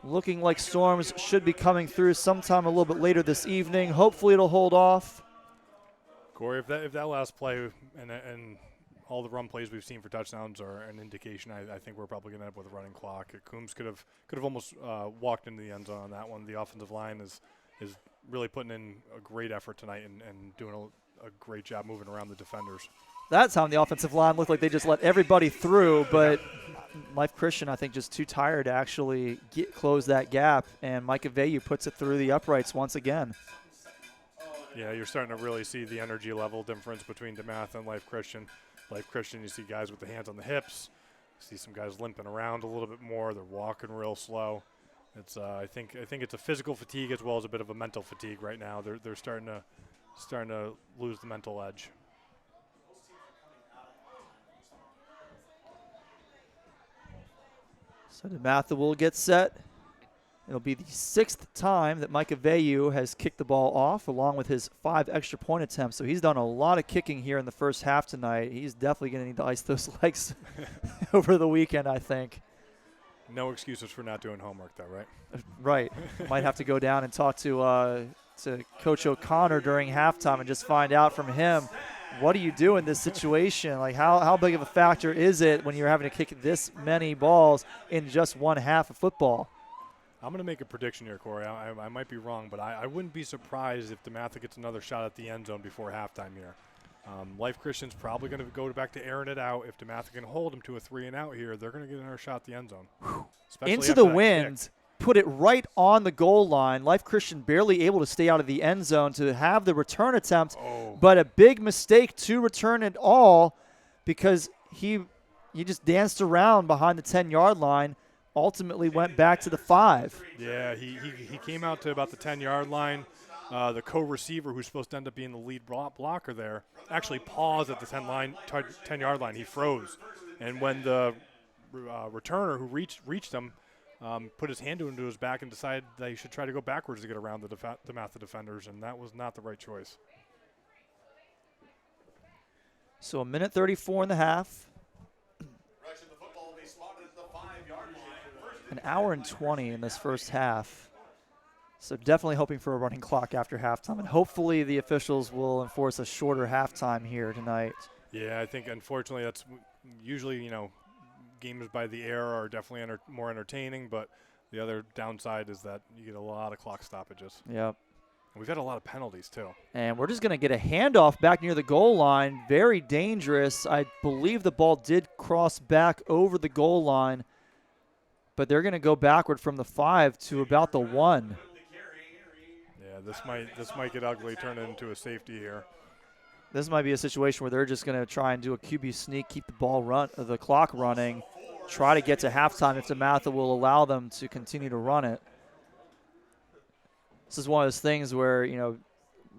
Looking like storms should be coming through sometime a little bit later this evening. Hopefully it'll hold off. Corey, if that last play and all the run plays we've seen for touchdowns are an indication, I think we're probably going to end up with a running clock. Coombs could have almost walked into the end zone on that one. The offensive line is really putting in a great effort tonight and doing a great job moving around the defenders. That time the offensive line looked like they just let everybody through, but Life Christian, I think, just too tired to actually close that gap, and Micah Vayu puts it through the uprights once again. Yeah, you're starting to really see the energy level difference between DeMatha and Life Christian. Life Christian, you see guys with the hands on the hips. You see some guys limping around a little bit more. They're walking real slow. It's I think it's a physical fatigue as well as a bit of a mental fatigue right now. They're starting to lose the mental edge. So DeMatha will get set. It'll be the 6th time that Micah Veyu has kicked the ball off, along with his 5 extra point attempts. So he's done a lot of kicking here in the first half tonight. He's definitely going to need to ice those legs over the weekend, I think. No excuses for not doing homework, though, right? Right. Might have to go down and talk to Coach O'Connor during halftime and just find out from him, what do you do in this situation? Like, how big of a factor is it when you're having to kick this many balls in just one half of football? I'm going to make a prediction here, Corey. I might be wrong, but I wouldn't be surprised if DeMatha gets another shot at the end zone before halftime here. Life Christian's probably going to go back to airing it out. If DeMatha can hold him to a 3-and-out here, they're going to get another shot at the end zone. Into the wind, put it right on the goal line. Life Christian barely able to stay out of the end zone to have the return attempt, but a big mistake to return it all because he just danced around behind the 10-yard line. Ultimately went back to the 5. Yeah, he came out to about the 10-yard line. The co-receiver, who's supposed to end up being the lead blocker there, actually paused at the 10-yard line. He froze. And when the returner who reached him put his hand into his back and decided that he should try to go backwards to get around the DeMatha defenders, and that was not the right choice. So 1:34 in the half. An hour and 20 in this first half. So definitely hoping for a running clock after halftime. And hopefully the officials will enforce a shorter halftime here tonight. Yeah, I think unfortunately that's usually, games by the air are definitely more entertaining, but the other downside is that you get a lot of clock stoppages. Yep. And we've had a lot of penalties too. And we're just going to get a handoff back near the goal line. Very dangerous. I believe the ball did cross back over the goal line, but they're going to go backward from the 5 to about the 1. Yeah, this might get ugly, turn it into a safety here. This might be a situation where they're just going to try and do a QB sneak, keep the clock running, try to get to halftime if DeMatha will allow them to continue to run it. This is one of those things where,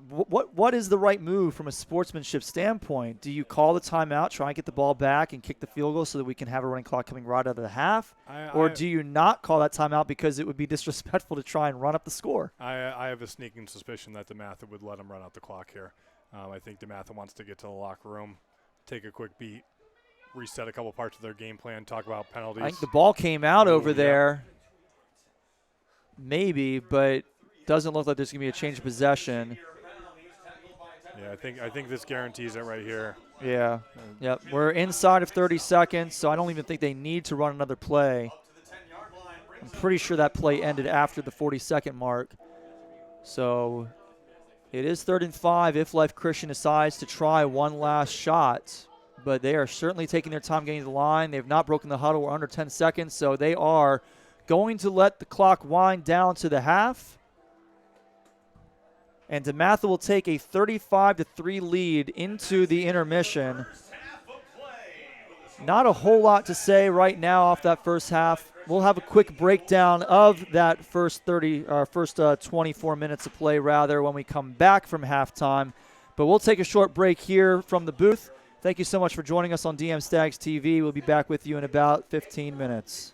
what is the right move from a sportsmanship standpoint? Do you call the timeout, try and get the ball back and kick the field goal so that we can have a running clock coming right out of the half? Or do you not call that timeout because it would be disrespectful to try and run up the score? I have a sneaking suspicion that DeMatha would let him run out the clock here. I think DeMatha wants to get to the locker room, take a quick beat, reset a couple parts of their game plan, talk about penalties. I think the ball came out over there. Maybe, but doesn't look like there's going to be a change of possession. Yeah, I think this guarantees it right here. Yeah. Yep. We're inside of 30 seconds, so I don't even think they need to run another play. I'm pretty sure that play ended after the 40-second mark. So it is 3rd and 5 if Life Christian decides to try one last shot. But they are certainly taking their time getting to the line. They have not broken the huddle. We're under 10 seconds, so they are going to let the clock wind down to the half. And DeMatha will take a 35-3 lead into the intermission. Not a whole lot to say right now off that first half. We'll have a quick breakdown of that first 24 minutes of play when we come back from halftime. But we'll take a short break here from the booth. Thank you so much for joining us on DM Stags TV. We'll be back with you in about 15 minutes.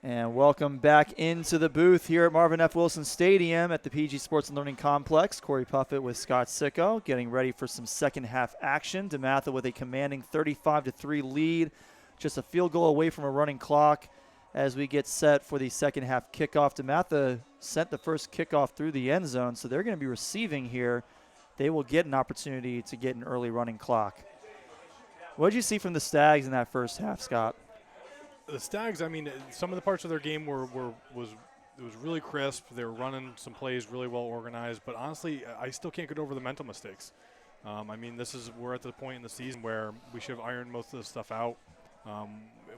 And welcome back into the booth here at Marvin F. Wilson Stadium at the PG Sports and Learning Complex. Corey Puffett with Scott Sicko getting ready for some second half action. DeMatha with a commanding 35-3 lead, just a field goal away from a running clock as we get set for the second half kickoff. DeMatha sent the first kickoff through the end zone, so they're going to be receiving here. They will get an opportunity to get an early running clock. What did you see from the Stags in that first half, Scott? The Stags, I mean, some of the parts of their game was really crisp. They were running some plays really well organized, but honestly, I still can't get over the mental mistakes. I mean, we're at the point in the season where we should have ironed most of this stuff out.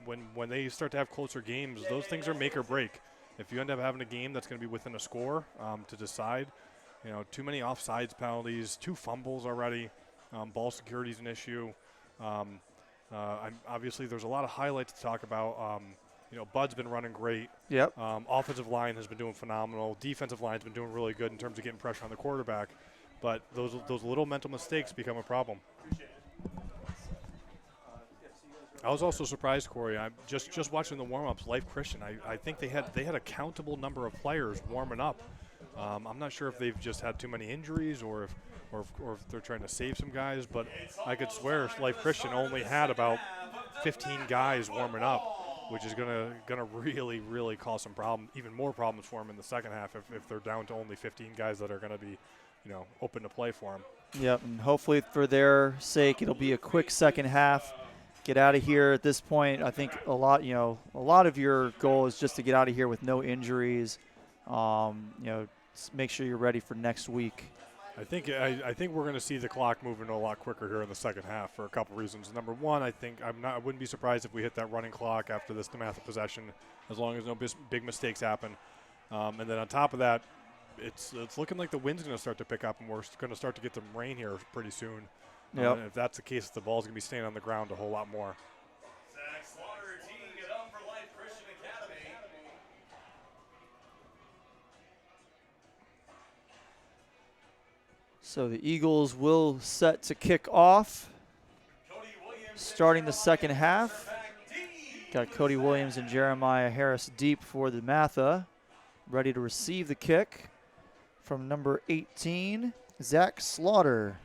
When they start to have closer games, those things are make or break. If you end up having a game that's going to be within a score to decide, too many offsides penalties, 2 fumbles already, ball security is an issue. Obviously, there's a lot of highlights to talk about. Bud's been running great. Yep. Offensive line has been doing phenomenal. Defensive line's been doing really good in terms of getting pressure on the quarterback. But those little mental mistakes become a problem. I was also surprised, Corey. I'm just watching the warm-ups. Life Christian, I think they had a countable number of players warming up. I'm not sure if they've just had too many injuries or if they're trying to save some guys, but I could swear Life Christian only had about 15 guys warming up, which is gonna really, really cause some even more problems for them in the second half if they're down to only 15 guys that are going to be, open to play for them. Yep, and hopefully for their sake, it'll be a quick second half. Get out of here at this point. I think a lot of your goal is just to get out of here with no injuries. Make sure you're ready for next week. I think we're going to see the clock moving a lot quicker here in the second half for a couple reasons. Number one, I wouldn't be surprised if we hit that running clock after this DeMatha possession, as long as no big mistakes happen. And then on top of that, it's looking like the wind's going to start to pick up, and we're going to start to get some rain here pretty soon. Yep. And if that's the case, the ball's going to be staying on the ground a whole lot more. Zach Slaughter teeing it up for Life Christian Academy. So the Eagles will set to kick off, starting the second half. Got Cody Williams and Jeremiah Harris deep for the DeMatha, ready to receive the kick from number 18, Zach Slaughter.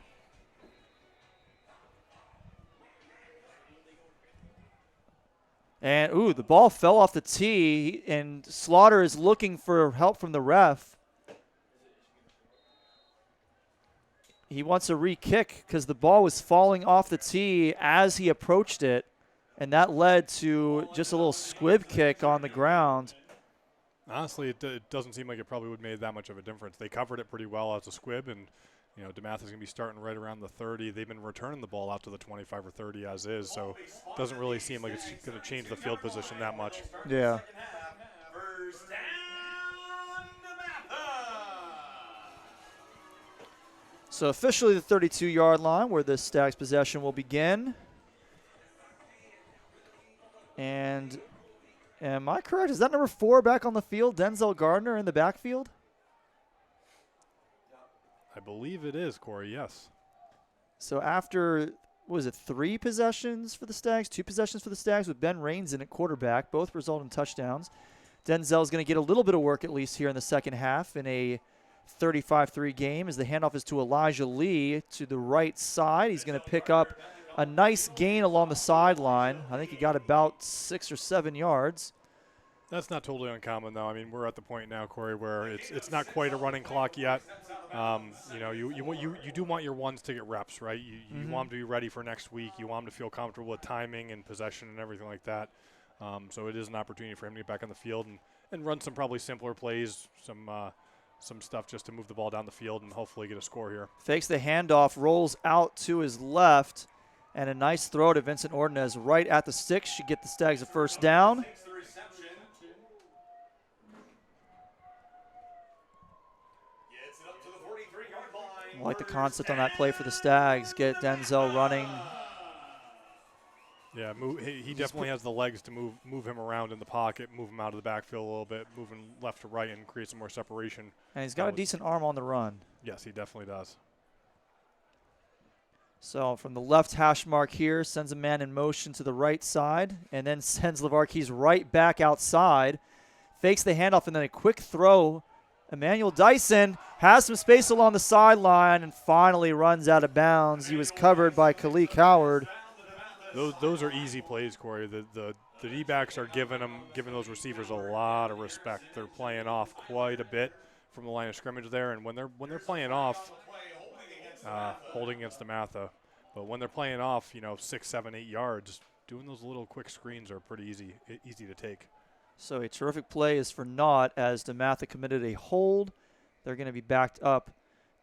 And, the ball fell off the tee, and Slaughter is looking for help from the ref. He wants a re-kick because the ball was falling off the tee as he approached it, and that led to just a little squib kick on the ground. Honestly, it doesn't seem like it probably would have made that much of a difference. They covered it pretty well as a squib, and DeMatha is going to be starting right around the 30. They've been returning the ball out to the 25 or 30 as is, so it doesn't really seem like it's going to change the field position that much. Yeah. First down, DeMatha. So officially the 32-yard line where the Stags possession will begin. And am I correct? Is that number 4 back on the field, Denzel Gardner in the backfield? I believe it is, Corey, yes. So after, 3 possessions for the Stags? 2 possessions for the Stags with Ben Raines in at quarterback. Both result in touchdowns. Denzel's going to get a little bit of work at least here in the second half in a 35-3 game as the handoff is to Elijah Lee to the right side. He's going to pick up a nice gain along the sideline. I think he got about 6 or 7 yards. That's not totally uncommon, though. I mean, we're at the point now, Corey, where it's not quite a running clock yet. You do want your ones to get reps, right? You want them to be ready for next week. You want them to feel comfortable with timing and possession and everything like that. So it is an opportunity for him to get back on the field and run some probably simpler plays, some stuff just to move the ball down the field and hopefully get a score here. Fakes the handoff, rolls out to his left, and a nice throw to Vincent Ordonez right at the sticks. Should get the Stags a first down. I like the concept on that play for the Stags. Get Denzel running. Yeah, he definitely has the legs to move him around in the pocket, move him out of the backfield a little bit, moving left to right and create some more separation. And he's got a decent arm on the run. Yes, he definitely does. So from the left hash mark here, sends a man in motion to the right side, and then sends LeVar Keys right back outside. fakes the handoff, and then a quick throw. Emmanuel Dyson has some space along the sideline and finally runs out of bounds. He was covered by Kalik Howard. Those are easy plays, Corey. The D-backs are giving those receivers a lot of respect. They're playing off quite a bit from the line of scrimmage there, and when they're playing off, holding against DeMatha, but when they're playing off, 6, 7, 8 yards, doing those little quick screens are pretty easy to take. So a terrific play is for naught as DeMatha committed a hold. They're going to be backed up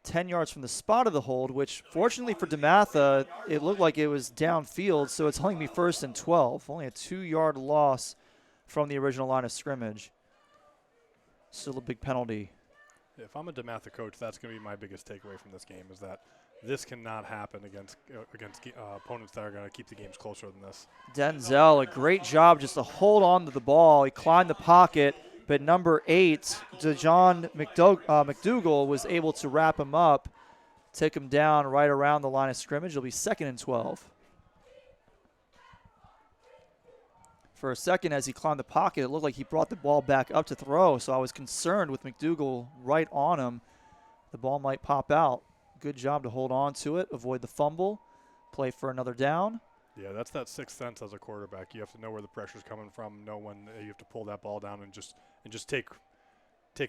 10 yards from the spot of the hold, which fortunately for DeMatha, it looked like it was downfield, so it's only going to be 1st and 12. Only a 2-yard loss from the original line of scrimmage. Still a big penalty. If I'm a DeMatha coach, that's going to be my biggest takeaway from this game, is that this cannot happen against opponents that are going to keep the games closer than this. Denzel, a great job just to hold on to the ball. He climbed the pocket, but number 8, DeJohn McDougal, was able to wrap him up, take him down right around the line of scrimmage. It'll be 2nd and 12. For a second, as he climbed the pocket, it looked like he brought the ball back up to throw, so I was concerned with McDougal right on him. The ball might pop out. Good job to hold on to it, avoid the fumble, play for another down. Yeah, that's that sixth sense as a quarterback. You have to know where the pressure's coming from, know when you have to pull that ball down and just take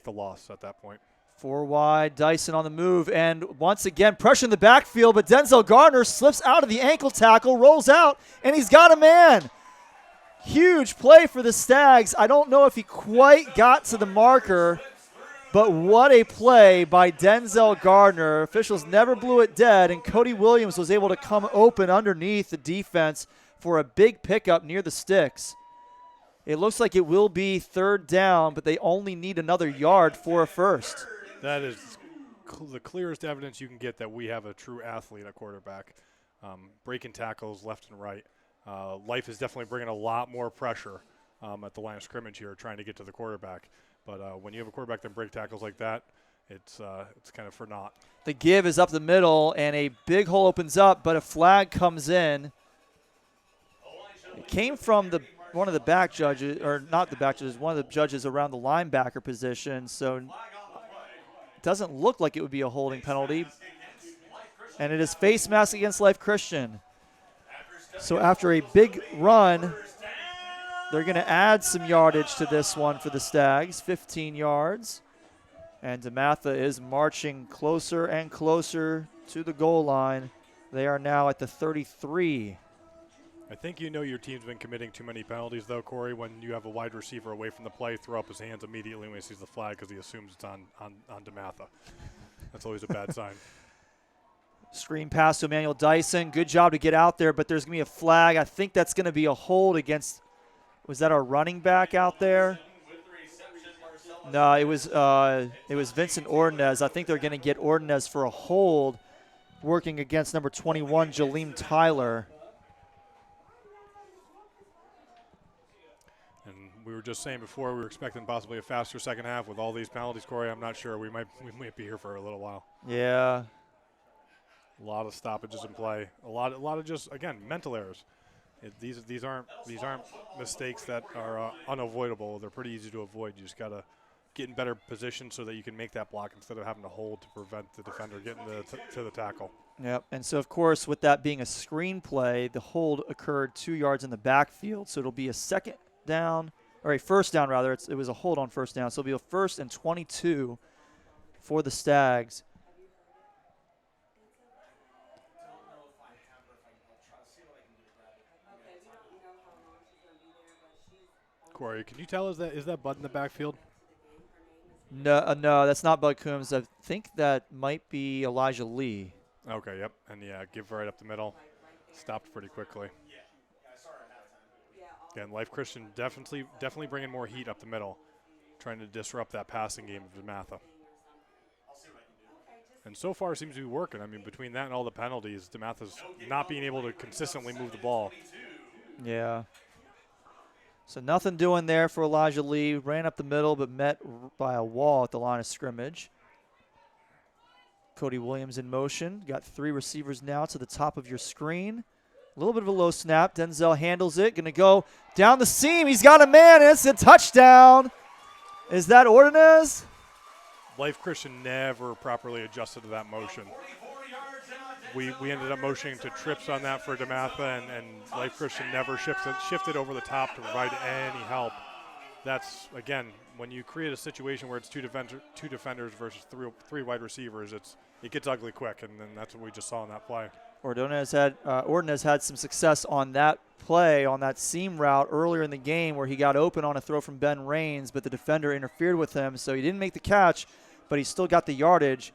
the loss at that point. 4 wide, Dyson on the move, and once again pressure in the backfield, but Denzel Gardner slips out of the ankle tackle, rolls out, and he's got a man. Huge play for the Stags. I don't know if he quite got to the marker, but what a play by Denzel Gardner. Officials never blew it dead, and Cody Williams was able to come open underneath the defense for a big pickup near the sticks. It looks like it will be 3rd down, but they only need another yard for a first. That is the clearest evidence you can get that we have a true athlete at quarterback. Breaking tackles left and right. Life is definitely bringing a lot more pressure at the line of scrimmage here, trying to get to the quarterback. But when you have a quarterback that break tackles like that, it's kind of for naught. The give is up the middle, and a big hole opens up, but a flag comes in. It came from one of the back judges, or not the back judges, one of the judges around the linebacker position, so it doesn't look like it would be a holding penalty. And it is face mask against Life Christian. So after a big run, they're going to add some yardage to this one for the Stags, 15 yards. And DeMatha is marching closer and closer to the goal line. They are now at the 33. I think your team's been committing too many penalties, though, Corey, when you have a wide receiver away from the play, throw up his hands immediately when he sees the flag because he assumes it's on DeMatha. That's always a bad sign. Screen pass to Emmanuel Dyson. Good job to get out there, but there's going to be a flag. I think that's going to be a hold against – was that our running back out there? No, it was Vincent Ordonez. I think they're going to get Ordonez for a hold working against number 21, Jaleem Tyler. And we were just saying before we were expecting possibly a faster second half with all these penalties, Corey. I'm not sure. We might be here for a little while. Yeah. A lot of stoppages in play. A lot of just, again, mental errors. These aren't mistakes that are unavoidable. They're pretty easy to avoid. You just got to get in better position so that you can make that block instead of having to hold to prevent the defender getting to the tackle. Yep. And so, of course, with that being a screen play, the hold occurred 2 yards in the backfield. So it'll be a first down, rather. It was a hold on first down. So it'll be a 1st and 22 for the Stags. Corey, can you tell us is that Bud in the backfield? No, that's not Bud Coombs. I think that might be Elijah Lee. Okay, yep. And, yeah, give right up the middle. Stopped pretty quickly. Again, Life Christian definitely bringing more heat up the middle, trying to disrupt that passing game of DeMatha. And so far it seems to be working. I mean, between that and all the penalties, DeMatha's not being able to consistently move the ball. Yeah. So nothing doing there for Elijah Lee. Ran up the middle, but met by a wall at the line of scrimmage. Cody Williams in motion. Got 3 receivers now to the top of your screen. A little bit of a low snap. Denzel handles it. Going to go down the seam. He's got a man, and it's a touchdown. Is that Ordonez? Life Christian never properly adjusted to that motion. We ended up motioning to trips on that for DeMatha, and Life Christian never shifted over the top to provide any help. That's, again, when you create a situation where it's two defenders versus three wide receivers, it gets ugly quick, and then that's what we just saw in that play. Ordonez had some success on that play, on that seam route earlier in the game where he got open on a throw from Ben Raines, but the defender interfered with him, so he didn't make the catch, but he still got the yardage.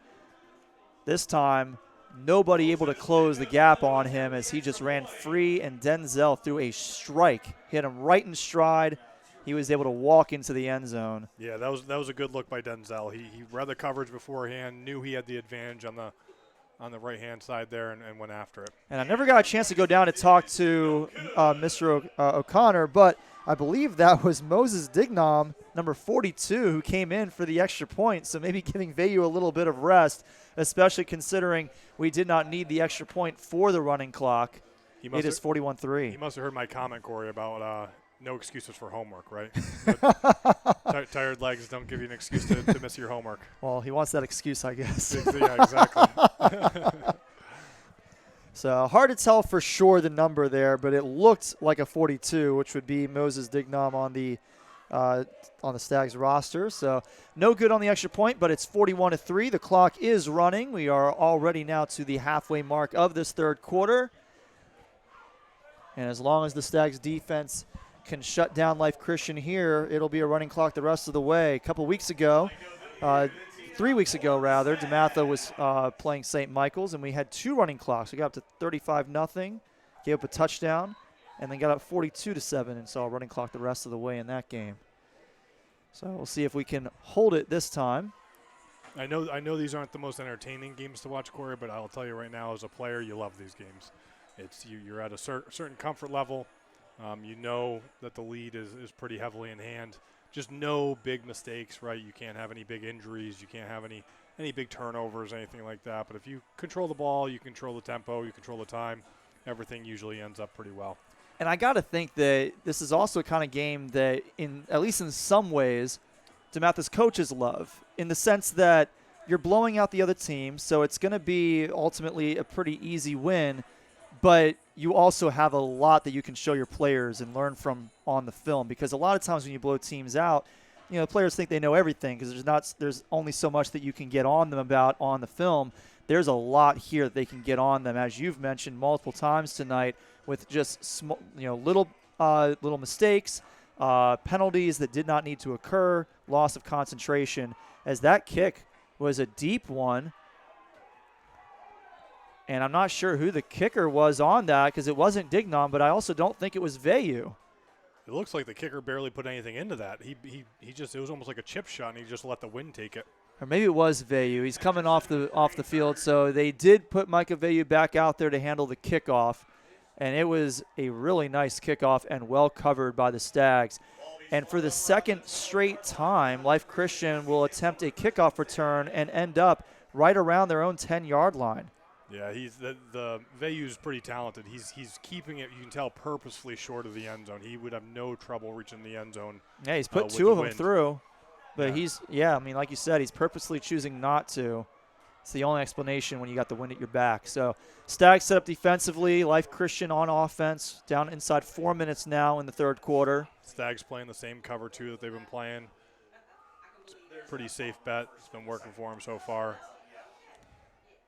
This time, nobody able to close the gap on him as he just ran free, and Denzel threw a strike. Hit him right in stride. He was able to walk into the end zone. Yeah, that was a good look by Denzel. He read the coverage beforehand, knew he had the advantage on the right-hand side there, and went after it. And I never got a chance to go down and talk to Mr. O'Connor, but I believe that was Moses Dignom, number 42, who came in for the extra point, so maybe giving Vayu a little bit of rest, especially considering we did not need the extra point for the running clock. It is 41-3. He must have heard my comment, Corey, about no excuses for homework, right? Tired legs don't give you an excuse to miss your homework. Well, he wants that excuse, I guess. Yeah, exactly. So hard to tell for sure the number there, but it looked like a 42, which would be Moses Dignom on the Stags roster. So no good on the extra point, but it's 41-3. The clock is running. We are already now to the halfway mark of this third quarter. And as long as the Stags defense can shut down Life Christian here, it'll be a running clock the rest of the way. A couple weeks ago, 3 weeks ago rather, DeMatha was playing St. Michael's, and we had two running clocks. We got up to 35-0, gave up a touchdown, and then got up 42-7 and saw a running clock the rest of the way in that game. So we'll see if we can hold it this time. I know these aren't the most entertaining games to watch, Corey, but I'll tell you right now, as a player, you love these games. It's you're at a certain comfort level. You know that the lead is pretty heavily in hand. Just no big mistakes, right? You can't have any big injuries. You can't have any big turnovers, anything like that. But if you control the ball, you control the tempo, you control the time, everything usually ends up pretty well. And I got to think that this is also a kind of game that, at least in some ways, DeMatha's coaches love, in the sense that you're blowing out the other team, so it's going to be ultimately a pretty easy win, but you also have a lot that you can show your players and learn from on the film, because a lot of times when you blow teams out, you know, players think they know everything because there's only so much that you can get on them about on the film. There's a lot here that they can get on them, as you've mentioned multiple times tonight, with just little mistakes, penalties that did not need to occur, loss of concentration, as that kick was a deep one. And I'm not sure who the kicker was on that because it wasn't Dignom, but I also don't think it was Vayu. It looks like the kicker barely put anything into that. He just, it was almost like a chip shot, and he just let the wind take it. Or maybe it was Vayu. He's coming off the field, so they did put Micah Vayu back out there to handle the kickoff, and it was a really nice kickoff and well covered by the Stags. And for the second straight time, Life Christian will attempt a kickoff return and end up right around their own 10-yard line. Yeah, he's the Vayu's pretty talented. He's keeping it, you can tell, purposefully short of the end zone. He would have no trouble reaching the end zone. Yeah, he's put two of them through. But yeah. I mean, like you said, he's purposely choosing not to. It's the only explanation when you got the wind at your back. So Stags set up defensively. Life Christian on offense. Down inside 4 minutes now in the third quarter. Stags playing the same cover two that they've been playing. It's a pretty safe bet. It's been working for him so far.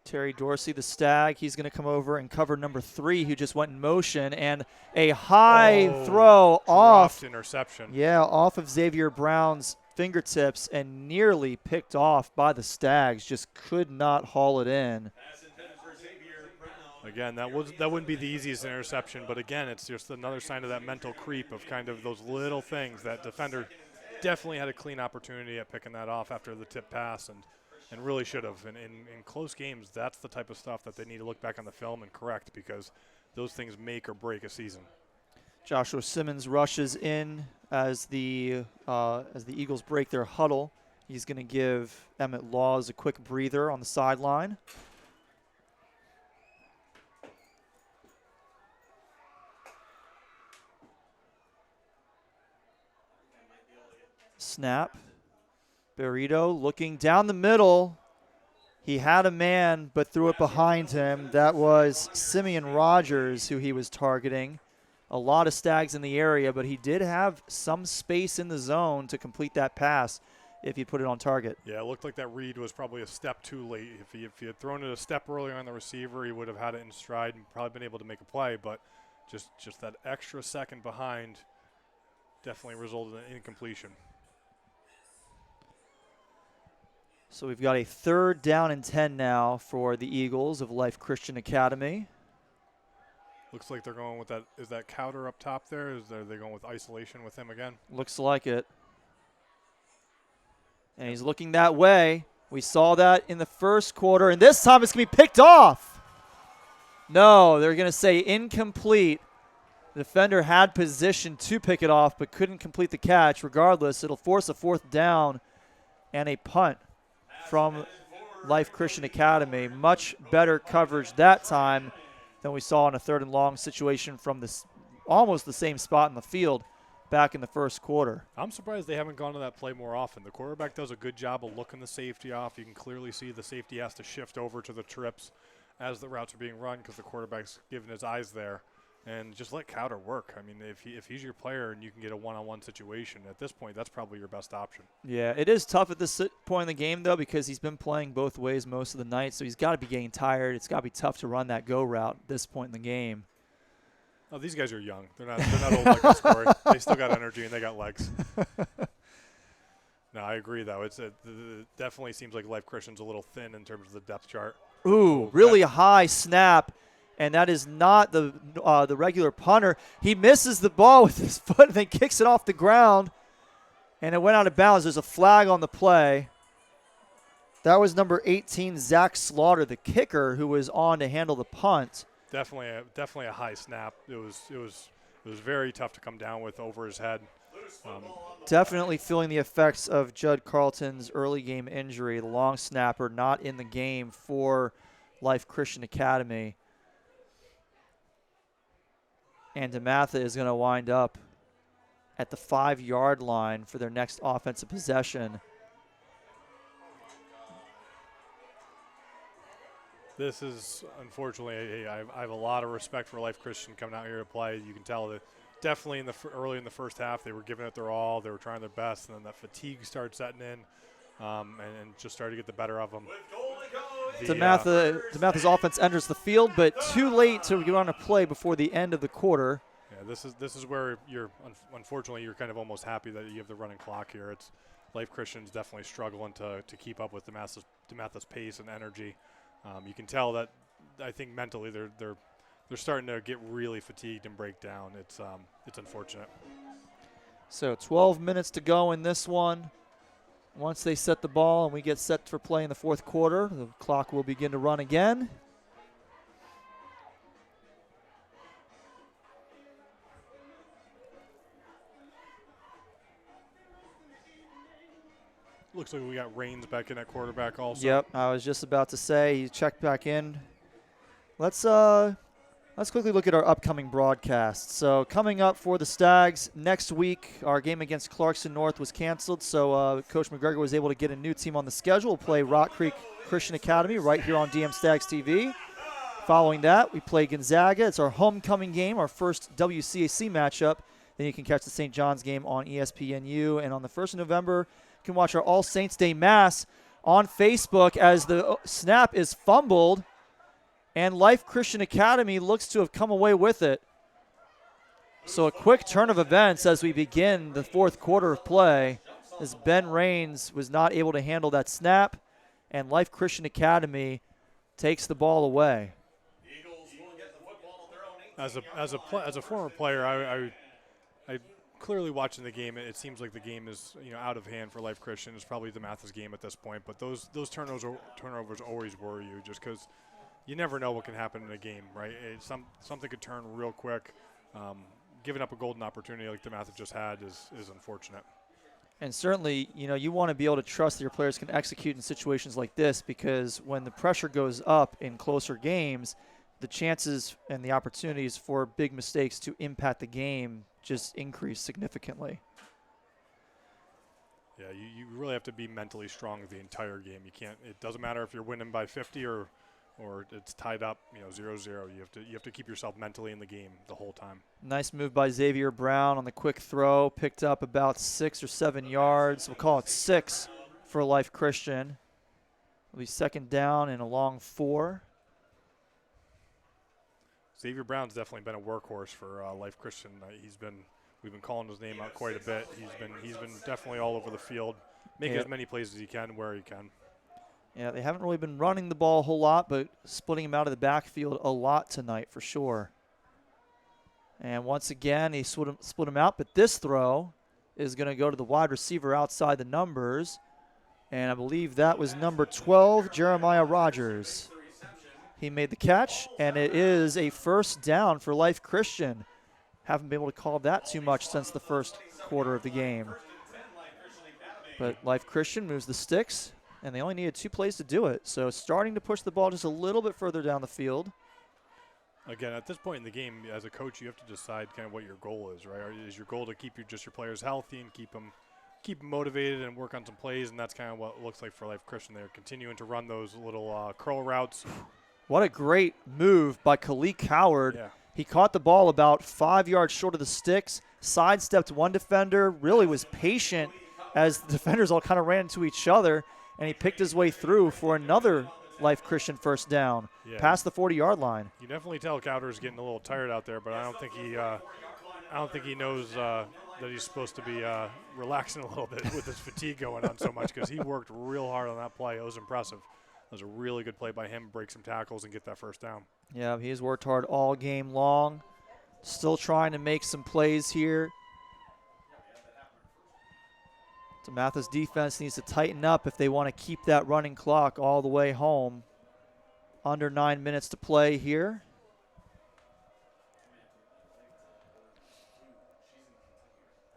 Terry Dorsey, the Stag, he's going to come over and cover number 3, who just went in motion, and a high throw off. Interception. Yeah, off of Xavier Brown's fingertips and nearly picked off by the Stags. Just could not haul it in. Again, that wouldn't be the easiest interception, but again, it's just another sign of that mental creep of kind of those little things. That defender definitely had a clean opportunity at picking that off after the tip pass, and really should have. And in close games, that's the type of stuff that they need to look back on the film and correct, because those things make or break a season. Joshua Simmons rushes in as the Eagles break their huddle. He's going to give Emmett Laws a quick breather on the sideline. Snap. Burrito looking down the middle. He had a man, but threw it behind him. That was Simeon Rogers, who he was targeting. A lot of Stags in the area, but he did have some space in the zone to complete that pass if he put it on target. Yeah, it looked like that read was probably a step too late. If he had thrown it a step earlier on the receiver, he would have had it in stride and probably been able to make a play. But just that extra second behind definitely resulted in incompletion. So we've got a 3rd down and 10 now for the Eagles of Life Christian Academy. Looks like they're going with that. Is that Cowder up top there? Are they going with isolation with him again? Looks like it. And he's looking that way. We saw that in the first quarter, and this time it's going to be picked off. No, they're going to say incomplete. The defender had position to pick it off but couldn't complete the catch. Regardless, it'll force a 4th down and a punt from Life Christian Academy. Much better coverage that time than we saw in a 3rd and long situation from this almost the same spot in the field back in the first quarter. I'm surprised they haven't gone to that play more often. The quarterback does a good job of looking the safety off. You can clearly see the safety has to shift over to the trips as the routes are being run because the quarterback's giving his eyes there. And just let Cowder work. I mean, if he's your player and you can get a one-on-one situation, at this point, that's probably your best option. Yeah, it is tough at this point in the game, though, because he's been playing both ways most of the night, so he's got to be getting tired. It's got to be tough to run that go route at this point in the game. Oh, these guys are young. They're not old like us, Corey. They still got energy and they got legs. No, I agree, though. It definitely seems like Life Christian's a little thin in terms of the depth chart. Ooh, really high snap. And that is not the regular punter. He misses the ball with his foot and then kicks it off the ground. And it went out of bounds. There's a flag on the play. That was number 18, Zach Slaughter, the kicker, who was on to handle the punt. Definitely a high snap. It was very tough to come down with over his head. Definitely feeling the effects of Judd Carlton's early game injury. The long snapper not in the game for Life Christian Academy. And DeMatha is going to wind up at the 5-yard line for their next offensive possession. This is, unfortunately, I have a lot of respect for Life Christian coming out here to play. You can tell that definitely early in the first half they were giving it their all. They were trying their best, and then that fatigue started setting in and just started to get the better of them. DeMatha's offense enters the field, but too late to get on a play before the end of the quarter. Yeah, this is where unfortunately you're kind of almost happy that you have the running clock here. It's Life Christian's definitely struggling to keep up with DeMatha's pace and energy. You can tell that I think mentally they're starting to get really fatigued and break down. It's unfortunate. So 12 minutes to go in this one. Once they set the ball and we get set for play in the 4th quarter, the clock will begin to run again. Looks like we got Raines back in at quarterback also. Yep, I was just about to say he checked back in. Let's quickly look at our upcoming broadcasts. So coming up for the Stags next week, our game against Clarkson North was canceled, so Coach McGregor was able to get a new team on the schedule. We'll play Rock Creek Christian Academy right here on DM Stags TV. Following that, we play Gonzaga. It's our homecoming game, our first WCAC matchup. Then you can catch the St. John's game on ESPNU. And on the 1st of November, you can watch our All Saints Day Mass on Facebook as the snap is fumbled. And Life Christian Academy looks to have come away with it. So a quick turn of events as we begin the 4th quarter of play, as Ben Raines was not able to handle that snap, and Life Christian Academy takes the ball away. As a former player, I clearly watching the game, it seems like the game is out of hand for Life Christian. It's probably DeMatha's game at this point, but those turnovers always worry you just because you never know what can happen in a game, right? Something could turn real quick. Giving up a golden opportunity like DeMatha just had is unfortunate. And certainly, you want to be able to trust that your players can execute in situations like this because when the pressure goes up in closer games, the chances and the opportunities for big mistakes to impact the game just increase significantly. Yeah, you really have to be mentally strong the entire game. You can't. It doesn't matter if you're winning by 50 or it's tied up, 0-0. You have to keep yourself mentally in the game the whole time. Nice move by Xavier Brown on the quick throw. Picked up about 6 or 7 yards. We'll call it 6 for Life Christian. It'll be second down and a long 4. Xavier Brown's definitely been a workhorse for Life Christian. We've been calling his name out quite a bit. He's been definitely all over the field, making as many plays as he can where he can. Yeah, they haven't really been running the ball a whole lot, but splitting him out of the backfield a lot tonight for sure. And once again, he split him out, but this throw is going to go to the wide receiver outside the numbers. And I believe that was number 12, Jeremiah Rogers. He made the catch, and it is a first down for Life Christian. Haven't been able to call that too much since the first quarter of the game. But Life Christian moves the sticks, and they only needed 2 plays to do it. So starting to push the ball just a little bit further down the field. Again, at this point in the game, as a coach, you have to decide kind of what your goal is, right? Is your goal to keep your players healthy and keep them motivated and work on some plays? And that's kind of what it looks like for Life Christian. They're continuing to run those little curl routes. What a great move by Khalid Coward. Yeah. He caught the ball about 5 yards short of the sticks, sidestepped one defender, really was patient as the defenders all kind of ran into each other, and he picked his way through for another Life Christian first down, past the 40-yard line. You definitely tell Cowder's getting a little tired out there, but I don't think he knows that he's supposed to be relaxing a little bit with his fatigue going on so much, because he worked real hard on that play. It was impressive. It was a really good play by him, break some tackles and get that first down. Yeah, he's worked hard all game long. Still trying to make some plays here. DeMatha's defense needs to tighten up if they want to keep that running clock all the way home. Under 9 minutes to play here.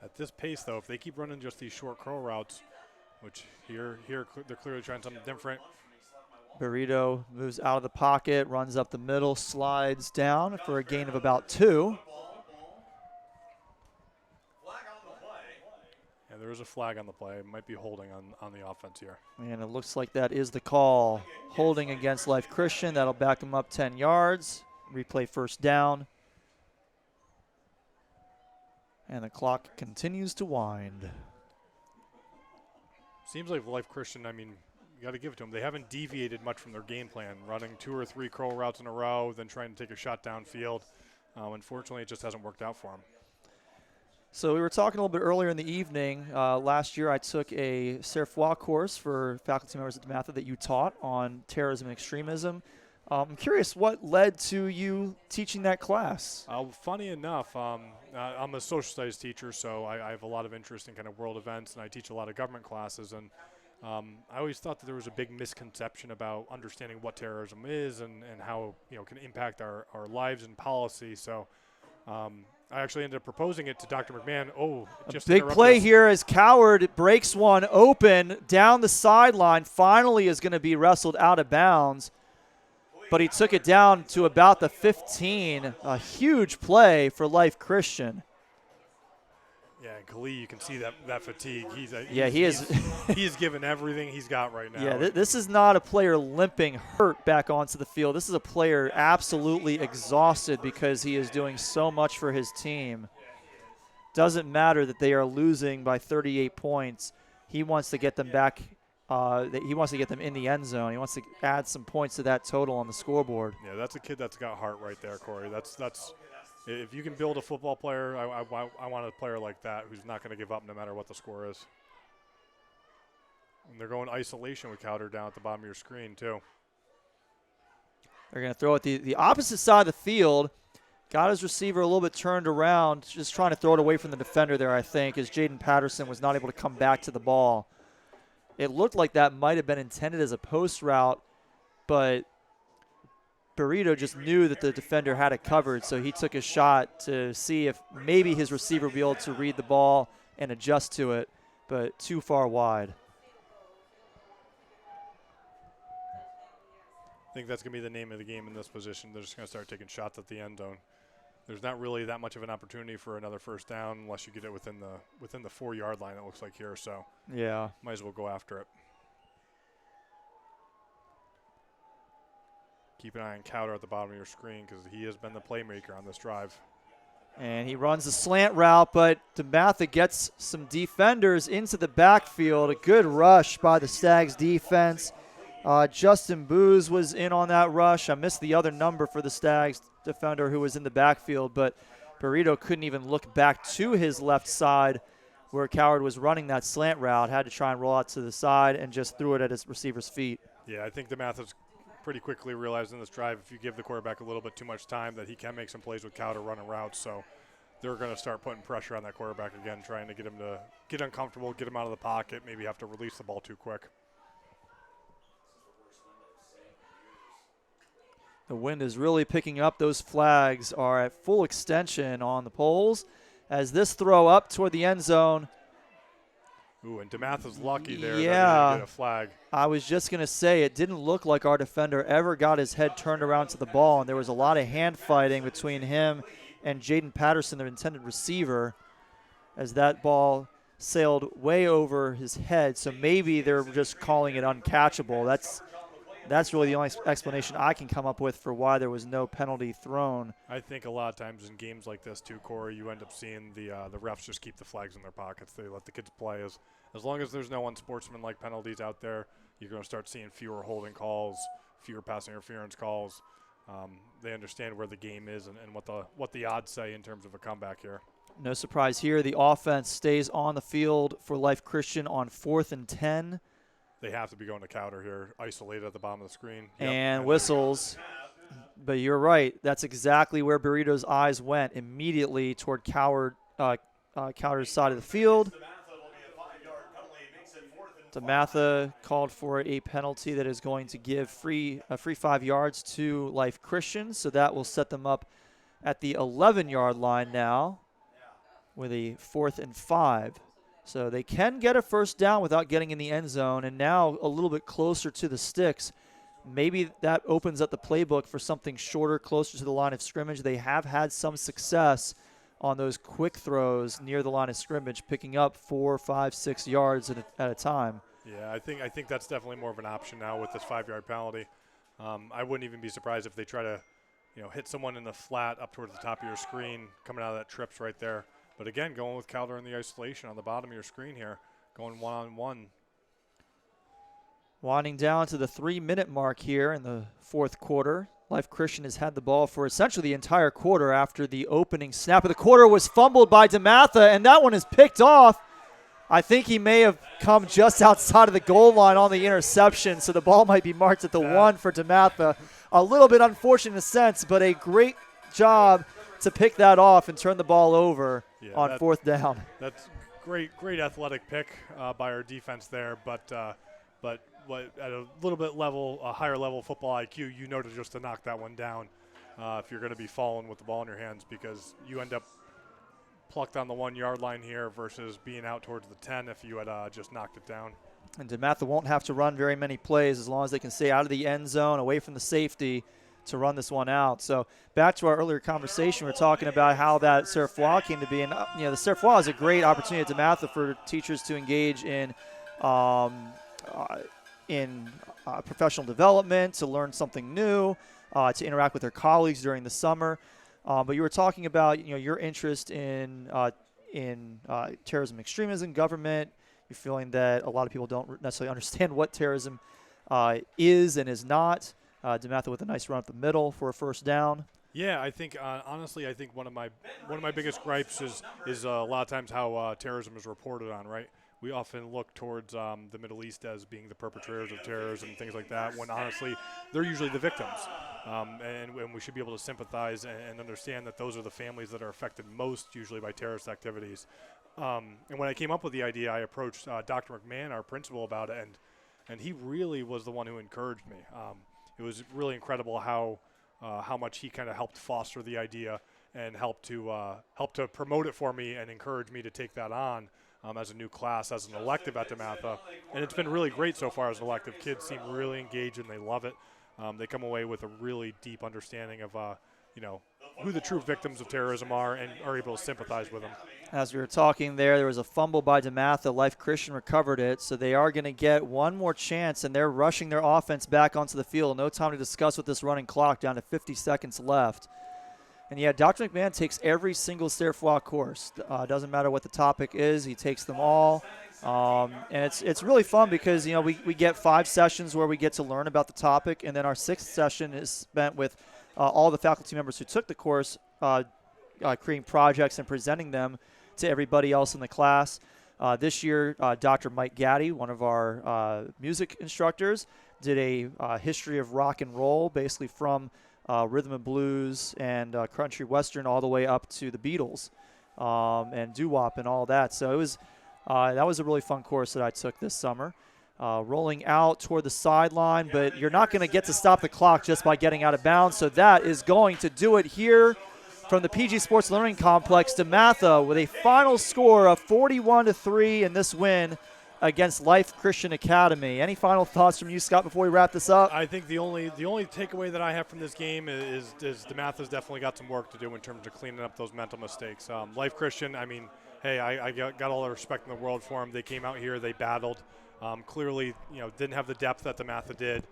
At this pace, though, if they keep running just these short curl routes, which here they're clearly trying something different. Burrito moves out of the pocket, runs up the middle, slides down for a gain of about 2. Yeah, there is a flag on the play. It might be holding on the offense here. And it looks like that is the call. Holding against Life Christian. That'll back them up 10 yards. Replay first down. And the clock continues to wind. Seems like Life Christian, you got to give it to them. They haven't deviated much from their game plan, running 2 or 3 curl routes in a row, then trying to take a shot downfield. Unfortunately, it just hasn't worked out for them. So we were talking a little bit earlier in the evening. Last year I took a Serfois course for faculty members at DeMatha that you taught on terrorism and extremism. I'm curious what led to you teaching that class? Funny enough, I'm a social studies teacher, so I have a lot of interest in kind of world events, and I teach a lot of government classes. And I always thought that there was a big misconception about understanding what terrorism is and how it can impact our lives and policy. So I actually ended up proposing it to Dr. McMahon. Just big play here as Coward breaks one open down the sideline. Finally is going to be wrestled out of bounds, but he took it down to about the 15. A huge play for Life Christian. Yeah, and Khalid, you can see that fatigue. He is giving everything he's got right now. Yeah, this is not a player limping hurt back onto the field. This is a player absolutely exhausted because he is doing so much for his team. Doesn't matter that they are losing by 38 points. He wants to get them back. He wants to get them in the end zone. He wants to add some points to that total on the scoreboard. Yeah, that's a kid that's got heart right there, Corey. That's. If you can build a football player, I want a player like that who's not going to give up no matter what the score is. And they're going isolation with Cowder down at the bottom of your screen, too. They're going to throw it the opposite side of the field. Got his receiver a little bit turned around, just trying to throw it away from the defender there, I think, as Jaden Patterson was not able to come back to the ball. It looked like that might have been intended as a post route, but Burrito just knew that the defender had it covered, so he took a shot to see if maybe his receiver would be able to read the ball and adjust to it, but too far wide. I think that's going to be the name of the game in this position. They're just going to start taking shots at the end zone. there's not really that much of an opportunity for another first down unless you get it within the 4-yard line, it looks like here. So Yeah. might as well go after it. Keep an eye on Cowder at the bottom of your screen because he has been the playmaker on this drive. And he runs a slant route, but DeMatha gets some defenders into the backfield. A good rush by the Stags defense. Justin Booz was in on that rush. I missed the other number for the Stags defender who was in the backfield, but Burrito couldn't even look back to his left side where Coward was running that slant route. Had to try and roll out to the side and just threw it at his receiver's feet. Yeah, I think DeMatha's pretty quickly realized in this drive if you give the quarterback a little bit too much time that he can make some plays with Cowder running routes. So they're going to start putting pressure on that quarterback again, trying to get him to get uncomfortable, get him out of the pocket, maybe have to release the ball too quick. The wind is really picking up. Those flags are at full extension on the poles as this throw up toward the end zone. Ooh, and DeMatha's lucky there Yeah. that he didn't get a flag. I was just going to say, it didn't look like our defender ever got his head turned around to the ball, and there was a lot of hand fighting between him and Jaden Patterson, their intended receiver, as that ball sailed way over his head. So maybe they're just calling it uncatchable. That's really the only explanation I can come up with for why there was no penalty thrown. I think a lot of times in games like this too, Corey, you end up seeing the refs just keep the flags in their pockets. They let the kids play. As long as there's no unsportsmanlike penalties out there, you're going to start seeing fewer holding calls, fewer pass interference calls. They understand where the game is and what the odds say in terms of a comeback here. No surprise here. The offense stays on the field for Life Christian on 4th and 10. They have to be going to Cowder here, isolated at the bottom of the screen. Yep. And whistles. But you're right. That's exactly where Burrito's eyes went, immediately toward Cowder's side of the field. DeMatha called for a penalty that is going to give a free 5 yards to Life Christian. So that will set them up at the 11-yard line now with a 4th and 5. So they can get a first down without getting in the end zone, and now a little bit closer to the sticks. Maybe that opens up the playbook for something shorter, closer to the line of scrimmage. They have had some success on those quick throws near the line of scrimmage, picking up 4, 5, 6 yards at a time. Yeah, I think that's definitely more of an option now with this 5-yard penalty. I wouldn't even be surprised if they try to, hit someone in the flat up towards the top of your screen, coming out of that trips right there. But again, going with Calder in the isolation on the bottom of your screen here, going one-on-one. Winding down to the 3-minute mark here in the fourth quarter. Life Christian has had the ball for essentially the entire quarter after the opening snap of the quarter was fumbled by DeMatha, and that one is picked off. I think he may have come just outside of the goal line on the interception, so the ball might be marked at the 1 for DeMatha. A little bit unfortunate in a sense, but a great job to pick that off and turn the ball over on 4th down. That's great athletic pick by our defense there, but at a little bit higher level football IQ, you know, to just to knock that one down if you're going to be falling with the ball in your hands, because you end up plucked on the 1-yard line here versus being out towards the 10 if you had just knocked it down. And DeMatha won't have to run very many plays as long as they can stay out of the end zone, away from the safety, to run this one out. So back to our earlier conversation, we were talking about how that Serre came to be. And, the Serre is a great opportunity at DeMatha for teachers to engage in professional development, to learn something new, to interact with their colleagues during the summer. But you were talking about, your interest in terrorism, extremism, government. You're feeling that a lot of people don't necessarily understand what terrorism is and is not. DeMatha with a nice run up the middle for a first down. Yeah, I think honestly, I think one of my biggest gripes is a lot of times how terrorism is reported on. Right, we often look towards the Middle East as being the perpetrators of terrorism and things like that, when honestly they're usually the victims. And we should be able to sympathize and understand that those are the families that are affected most usually by terrorist activities. And when I came up with the idea, I approached Dr. McMahon, our principal, about it, and he really was the one who encouraged me. It was really incredible how much he kind of helped foster the idea and helped to promote it for me and encourage me to take that on as a new class, as an elective at DeMatha. And it's been really great so far as an elective. Kids seem really engaged and they love it. They come away with a really deep understanding of who the true victims of terrorism are and are able to sympathize with them. As we were talking there was a fumble by DeMatha. Life Christian recovered it, so they are going to get one more chance, and they're rushing their offense back onto the field. No time to discuss with this running clock, down to 50 seconds left. And yeah, Dr. McMahon takes every single Serfois course. Doesn't matter what the topic is, he takes them all. And it's really fun because, you know, we get 5 sessions where we get to learn about the topic, and then our 6th session is spent with all the faculty members who took the course, creating projects and presenting them to everybody else in the class. This year, Dr. Mike Gaddy, one of our music instructors, did a history of rock and roll, basically from rhythm and blues and country western all the way up to the Beatles and doo-wop and all that. So that was a really fun course that I took this summer. Rolling out toward the sideline, but you're not going to get to stop the clock just by getting out of bounds. So that is going to do it here from the PG Sports Learning Complex. DeMatha with a final score of 41-3 in this win against Life Christian Academy. Any final thoughts from you, Scott, before we wrap this up? I think the only takeaway that I have from this game is DeMatha's definitely got some work to do in terms of cleaning up those mental mistakes. Life Christian, I mean, hey, I got all the respect in the world for them. They came out here, they battled. Clearly, you know, didn't have the depth that DeMatha did.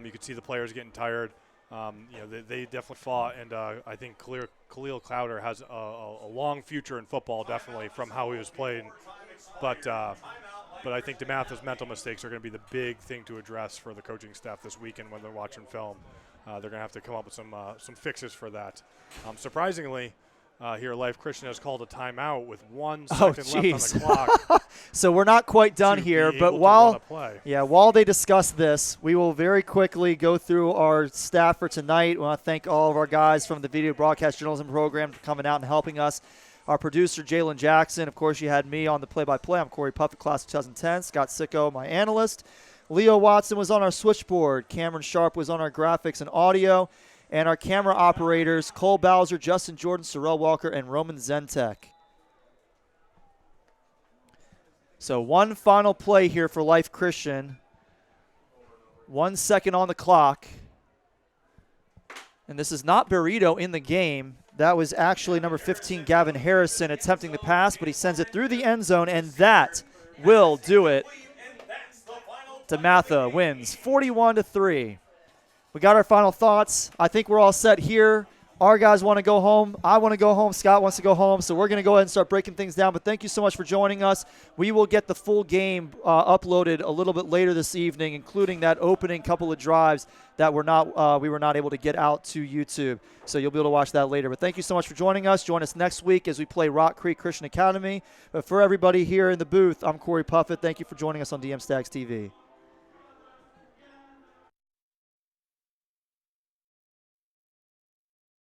You could see the players getting tired. You know, they definitely fought, and I think Khalil Clowder has a long future in football, definitely, from how he was playing. But I think DeMatha's mental mistakes are going to be the big thing to address for the coaching staff this weekend when they're watching film. They're going to have to come up with some fixes for that. Surprisingly, here Life Christian has called a timeout with 1 second left on the clock. So we're not quite done here, but while they discuss this, we will very quickly go through our staff for tonight. We want to thank all of our guys from the Video Broadcast Journalism Program for coming out and helping us. Our producer, Jalen Jackson. Of course, you had me on the play-by-play. I'm Corey Puffett, class of 2010. Scott Sicko, my analyst. Leo Watson was on our switchboard. Cameron Sharp was on our graphics and audio. And our camera operators, Cole Bowser, Justin Jordan, Sorrell Walker, and Roman Zentek. So one final play here for Life Christian. 1 second on the clock. And this is not Burrito in the game. That was actually number 15, Gavin Harrison, attempting the pass, but he sends it through the end zone, and that will do it. DeMatha wins 41-3. We got our final thoughts. I think we're all set here. Our guys want to go home. I want to go home. Scott wants to go home. So we're going to go ahead and start breaking things down. But thank you so much for joining us. We will get the full game uploaded a little bit later this evening, including that opening couple of drives that we were not able to get out to YouTube. So you'll be able to watch that later. But thank you so much for joining us. Join us next week as we play Rock Creek Christian Academy. But for everybody here in the booth, I'm Corey Puffett. Thank you for joining us on DM Stags TV.